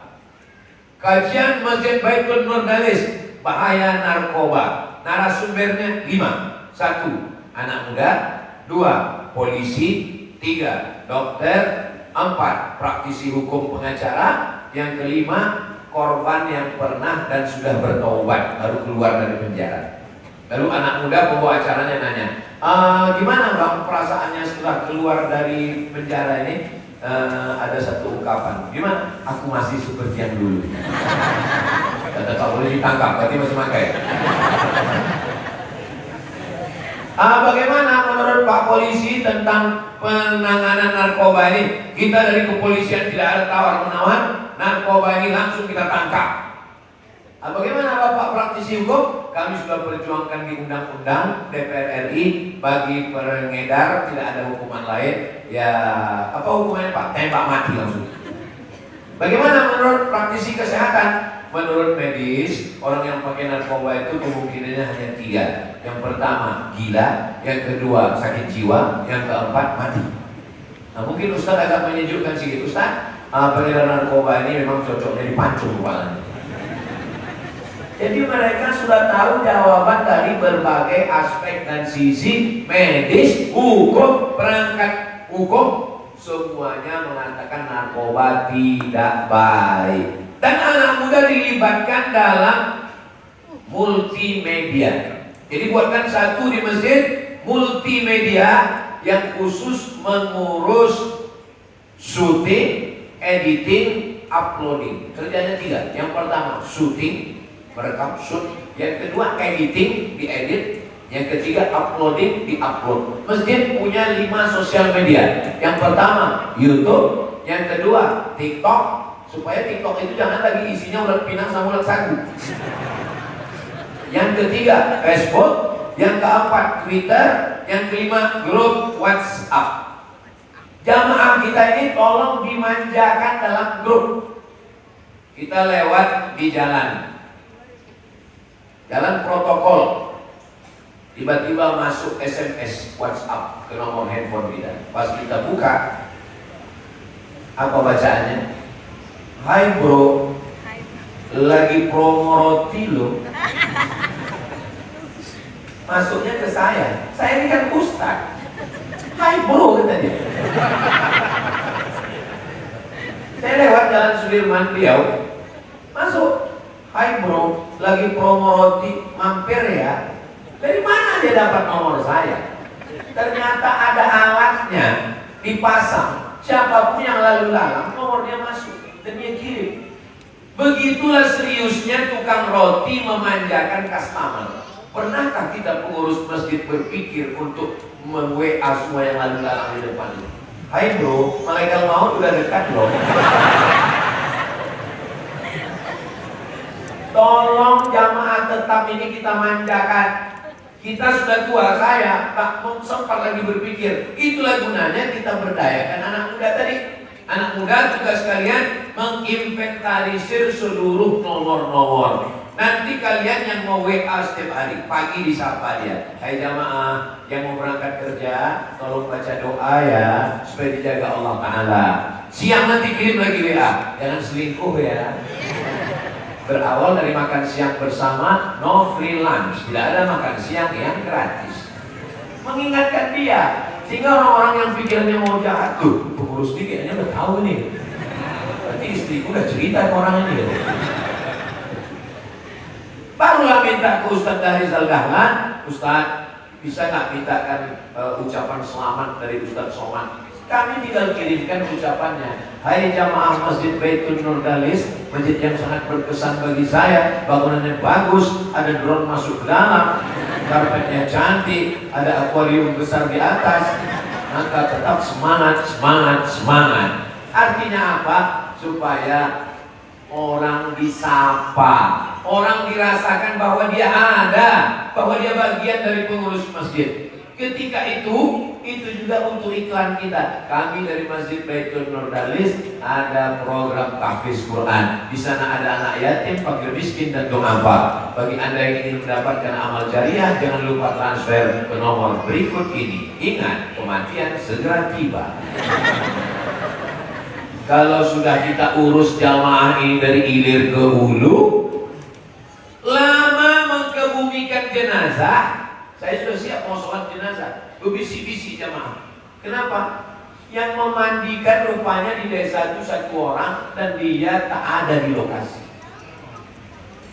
Kajian Masjid Baitul Nurdalis, bahaya narkoba. Narasumbernya 5. 1. Anak muda. 2. Polisi. 3. dokter. 4, praktisi hukum pengacara. Yang kelima, korban yang pernah dan sudah bertobat baru keluar dari penjara. Lalu anak muda pembawa acaranya nanya, gimana bang perasaannya setelah keluar dari penjara ini? Ada satu ungkapan, gimana? Aku masih seperti yang dulu. Tak boleh ditangkap, berarti masih pakai. Bagaimana menurut Pak Polisi tentang penanganan narkoba ini? Kita dari kepolisian tidak ada tawar menawar, narkoba ini langsung kita tangkap. Bagaimana Bapak praktisi hukum? Kami sudah perjuangkan di undang-undang DPR RI bagi pengedar tidak ada hukuman lain. Ya apa hukumannya Pak? Tembak mati langsung. Bagaimana menurut praktisi kesehatan? Menurut medis, orang yang pakai narkoba itu kemungkinannya hanya 3. Yang pertama, gila. Yang kedua, sakit jiwa. Yang keempat, mati. Nah, mungkin Ustaz agak menyejukkan sedikit. Ustaz, pengedar narkoba ini memang cocoknya dipancung kepalanya. Jadi mereka sudah tahu jawaban dari berbagai aspek dan sisi medis, hukum, perangkat hukum. Semuanya mengatakan narkoba tidak baik. Dan anak muda dilibatkan dalam multimedia. Jadi buatkan satu di masjid multimedia yang khusus mengurus syuting, editing, uploading. Kerjanya 3. Yang pertama syuting, merekam shoot. Yang kedua editing, diedit. Yang ketiga uploading, diupload. Masjid punya 5 sosial media. Yang pertama YouTube, yang kedua TikTok. Supaya TikTok itu jangan lagi isinya ulat pinang sama ulat sagu. Yang ketiga Facebook, yang keempat Twitter, yang kelima grup WhatsApp. Jamaah kita ini tolong dimanjakan dalam grup. Kita lewat di jalan protokol, tiba-tiba masuk SMS WhatsApp ke nomor handphone kita. Pas kita buka, apa bacaannya? Hai bro, lagi promo roti lo. Masuknya ke saya ini kan ustaz. Hai bro, kata dia. Saya lewat jalan Sudirman Riau, masuk. Hai bro, lagi promo roti, mampir ya. Dari mana dia dapat nomor saya? Ternyata ada alatnya dipasang. Siapapun yang lalu lalang, nomornya masuk dan dia kirim. Begitulah seriusnya tukang roti memanjakan customer. Pernahkah kita pengurus masjid berpikir untuk WA semua yang lalu lalang di depan ini? Hai bro, malaikat maut udah dekat loh. Tolong jamaah tetap ini kita manjakan. Kita sudah tua, saya tak sempat lagi berpikir. Itulah gunanya kita berdayakan anak muda tadi. Anak muda tugas kalian menginventarisir seluruh nomor-nomor. Nanti kalian yang mau WA setiap hari, pagi disapa dia. Hai jamaah yang mau berangkat kerja, tolong baca doa ya supaya dijaga Allah Ta'ala. Siang nanti kirim lagi WA, jangan selingkuh ya. Berawal dari makan siang bersama, no free lunch. Tidak ada makan siang yang gratis. Mengingatkan dia, sehingga orang-orang yang pikirannya mau jahat, tuh pengurus ini kayaknya udah tahu nih. Berarti istriku udah cerita ke orang ini. Barulah minta ke Ustaz Rizal Dahlan, Ustaz bisa nggak mintakan ucapan selamat dari Ustaz Somad? Kami tinggal kirimkan ucapannya. Hai jamaah Masjid Baitul Nurdalis, masjid yang sangat berkesan bagi saya. Bangunannya bagus, ada drone masuk ke dalam, karpetnya cantik, ada akuarium besar di atas. Maka tetap semangat, semangat, semangat. Artinya apa? Supaya orang disapa, orang dirasakan bahwa dia ada, bahwa dia bagian dari pengurus masjid. Ketika itu juga untuk iklan kita. Kami dari Masjid Baitul Nurdalis ada program tahfiz Quran. Di sana ada anak yatim, fakir miskin dan du'afa. Bagi Anda yang ingin mendapatkan amal jariah, jangan lupa transfer ke nomor berikut ini. Ingat, kematian segera tiba. Kalau sudah kita urus jamaah ini dari hilir ke hulu, lama mengkebumikan jenazah. Saya sudah siap mau sholat jenazah, berbisi-bisi jamaah. Kenapa? Yang memandikan rupanya di desa itu satu orang dan dia tak ada di lokasi.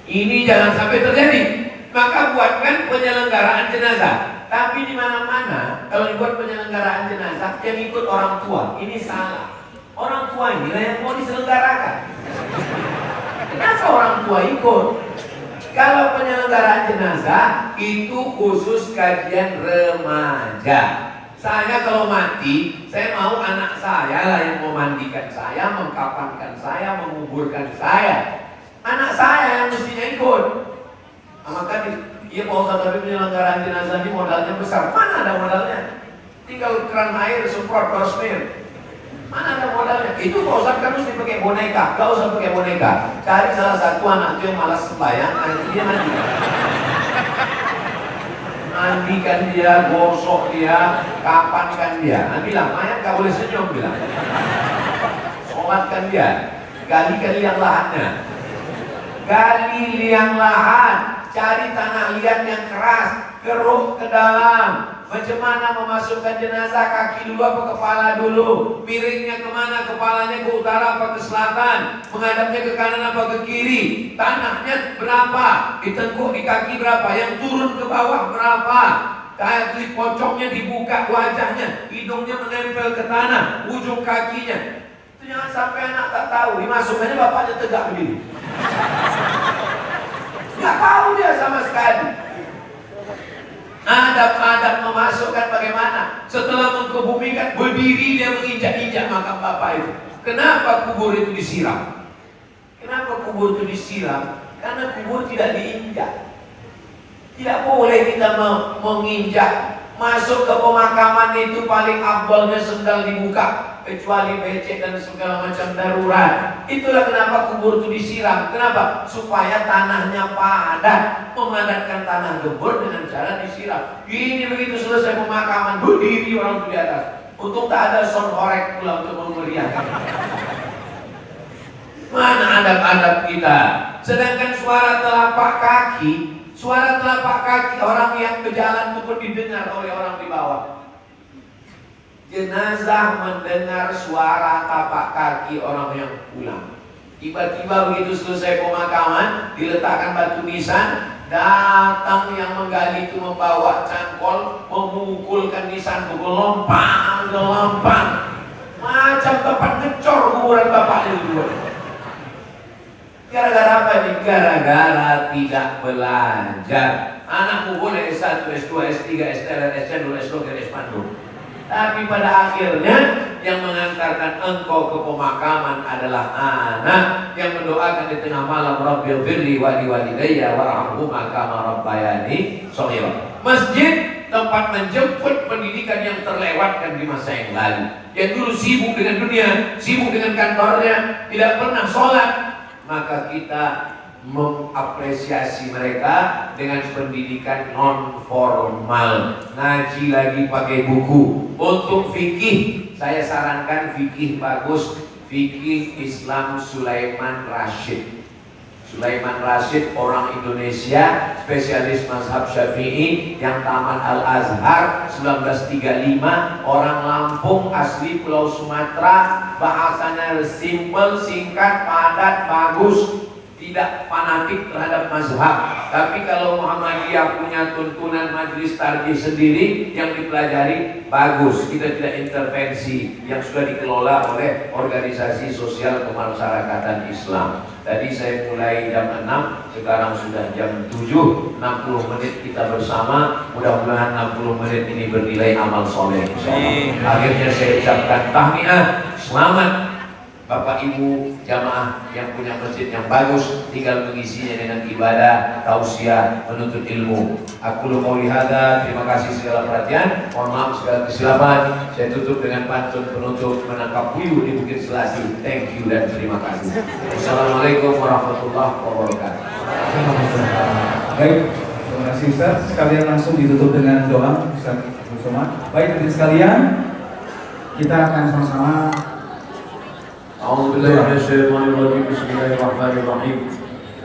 Ini jangan sampai terjadi. Maka buatkan penyelenggaraan jenazah. Tapi di mana-mana kalau dibuat penyelenggaraan jenazah yang ikut orang tua, ini salah. Orang tua inilah yang mau diselenggarakan. Kenapa orang tua ikut? Kalau penyelenggaraan jenazah itu khusus kajian remaja. Saya kalau mati, saya mau anak saya lah yang memandikan saya, mengkafankan saya, menguburkan saya. Anak saya yang mestinya ikut. Maka iya Pak Ustaz, tapi penyelenggaraan jenazah ini modalnya besar. Mana ada modalnya? Tinggal keran air, semprot, rosmir. Mana ada modalnya? Itu Pak Ustaz kan mesti pakai boneka. Gak usah pakai boneka. Cari salah satu anak itu yang malas sembahyang, nanti dia mandi. Mandikan dia, gosok dia, kapankan dia. Nah bilang, mayat gak boleh senyum bilang. Sholatkan dia. Gali liang lahannya. Gali liang lahan. Cari tanah liat yang keras, keruk ke dalam. Macam mana memasukkan jenazah, kaki dulu apa kepala dulu? Miringnya kemana? Kepalanya ke utara apa ke selatan? Menghadapnya ke kanan apa ke kiri? Tanahnya berapa? Ditengkuk di kaki berapa? Yang turun ke bawah berapa? Kaki pocongnya dibuka wajahnya, hidungnya menempel ke tanah, ujung kakinya. Itu jangan sampai anak tak tahu. Dimasukkannya bapaknya tegak begini. Nggak tahu dia sama sekali. Adab-adab memasukkan bagaimana? Setelah mengkebumikan, berdiri dia menginjak-injak makam bapak itu. Kenapa kubur itu disiram? Kenapa kubur itu disiram? Karena kubur tidak diinjak. Tidak boleh kita menginjak. Masuk ke pemakaman itu paling afdalnya sendal dibuka, kecuali becek dan segala macam darurat. Itulah kenapa kubur itu disiram. Kenapa? Supaya tanahnya padat. Memadatkan tanah gembur dengan cara disiram. Ini begitu selesai pemakaman, berdiri orang itu di atas. Untung tak ada sound horek pula untuk memeriahkan. Mana adab-adab kita? Sedangkan suara telapak kaki, orang yang berjalan itu pun didengar oleh orang di bawah. Jenazah mendengar suara tapak kaki orang yang pulang. Tiba-tiba begitu selesai pemakaman, diletakkan batu nisan, datang yang menggali itu membawa cangkol, memukulkan nisan, pukul lompang, macam tempat ngecor kuburan bapaknya itu. Gara-gara apa nih? Gara-gara tidak belajar. Anakmu boleh S1, S2, S3, S3, S2, S2, S2. Tapi pada akhirnya yang mengantarkan engkau ke pemakaman adalah anak yang mendoakan di tengah malam, Rabbighfirli wa liwalidayya warhamhuma kama rabbayani shaghira. Masjid tempat menjemput pendidikan yang terlewatkan di masa yang lalu. Yang dulu sibuk dengan dunia, sibuk dengan kantornya, tidak pernah sholat. Maka kita mengapresiasi mereka dengan pendidikan non formal, ngaji lagi pakai buku. Untuk fikih, saya sarankan fikih bagus, fikih Islam Sulaiman Rashid. Sulaiman Rashid orang Indonesia, spesialis mazhab Syafi'i yang tamat Al-Azhar 1935, orang Lampung asli Pulau Sumatera, bahasanya simple, singkat, padat, bagus. Tidak fanatik terhadap mazhab. Tapi kalau Muhammadiyah punya tuntunan majelis tarjih sendiri yang dipelajari, bagus. Kita tidak intervensi yang sudah dikelola oleh organisasi sosial kemasyarakatan Islam. Tadi saya mulai jam 6, sekarang sudah jam 7, 60 menit kita bersama. Mudah-mudahan 60 menit ini bernilai amal soleh. Akhirnya saya ucapkan tahniah, selamat Bapak Ibu jamaah yang punya masjid yang bagus, tinggal mengisinya dengan ibadah, tausiah, menuntut ilmu. Aku qouli hadza, terima kasih segala perhatian, mohon maaf segala kesilapan. Saya tutup dengan pantun penutup menangkap puyuh di Bukit Selasi. Thank you dan terima kasih. Wassalamualaikum warahmatullahi wabarakatuh. Baik, terima kasih Ustaz. Sekalian langsung ditutup dengan doa Ustaz Abdul Somad. Baik, hadirin sekalian, kita akan sama-sama. أعوذ بالله من الشيطان الرجيم بسم الله الرحمن الرحيم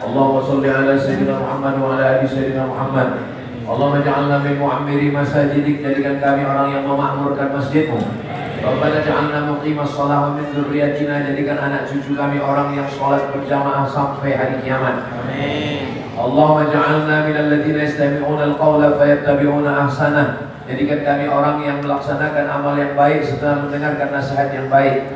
اللهم صل على سيدنا محمد وعلى آل سيدنا محمد اللهم اجعلنا من mu'ammiri masajidик, jadikan kami orang yang memakmurkan masjidmu. Rabbana ja'alna muqimas shalah wa min dzurriyyatina, jadikan anak cucu kami orang yang sholat berjamaah sampai hari kiamat. Amin. Allahumma ja'alna minal ladzina yastami'una al-qawla fayattabi'una ahsanah, jadikan kami orang yang melaksanakan amal yang baik setelah mendengarkan nasihat yang baik.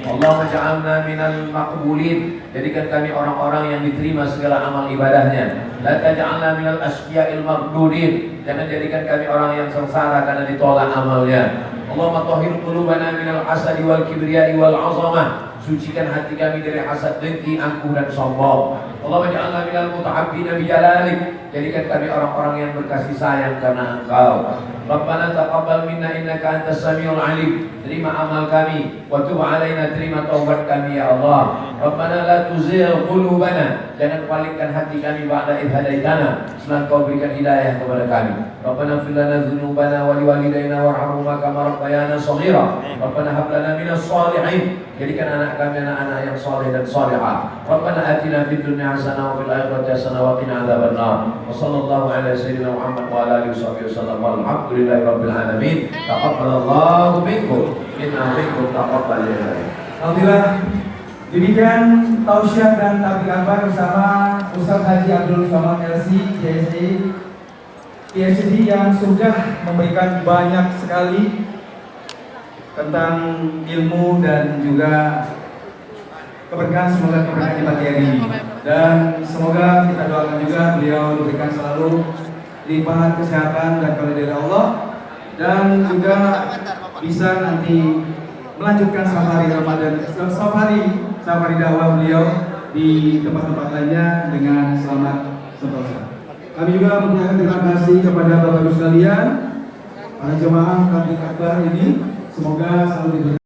Allahumma ja'alna minal maqbulin, jadikan kami orang-orang yang diterima segala amal ibadahnya. La taj'alna minal asqiya'il maghdudin, jangan jadikan kami orang yang sengsara karena ditolak amalnya. Allahumma tahhir qulubana minal hasadi wal kibriya'i wal 'azamah, sucikan hati kami dari hasad, dengki, angkuh dan sombong. Allahumma ja'alna minal mutahabbina bi jalalik, jadikan kami orang-orang yang berkasih sayang karena Engkau. Rabbana taqabbal minna innaka antas samiul alim, terima amal kami wa tub alaina, terima taubat kami ya Allah. Rabbana la tuzigh qulubana, jangan palingkan hati kami ba'da idh hadaitana, setelah Kau berikan hidayah kepada kami. Rabbana fir lana dzunubana wa liwalidayna warhamhuma kama rabbayana shaghira. Rabbana hab lana minas shalihin, jadikan anak kami anak-anak yang saleh dan salihah. Rabbana atina fid dunya hasanah wa fil akhirati hasanah wa qina adzabannar. Wa sallallahu ala sayyidina Muhammad wa ala alihi wasallam. Walhamdulillahi rabbil alamin. Taqabbalallahu minkum inna minkum taqabbal. Alhamdulillah, demikian tausiah dan tablik akbar bersama Ustaz Haji Abdul Somad LC PhD yang sudah memberikan banyak sekali tentang ilmu dan juga keberkahan. Semoga keberkahan di pagi hari ini, dan semoga kita doakan juga beliau diberikan selalu limpahan kesehatan dan karunia dari Allah, dan juga bisa nanti melanjutkan safari Ramadan, safari dakwah beliau di tempat-tempat lainnya dengan selamat sentosa. Kami juga mengucapkan terima kasih kepada Bapak Ibu sekalian, para jemaah tablik akbar ini, semoga selalu diberikan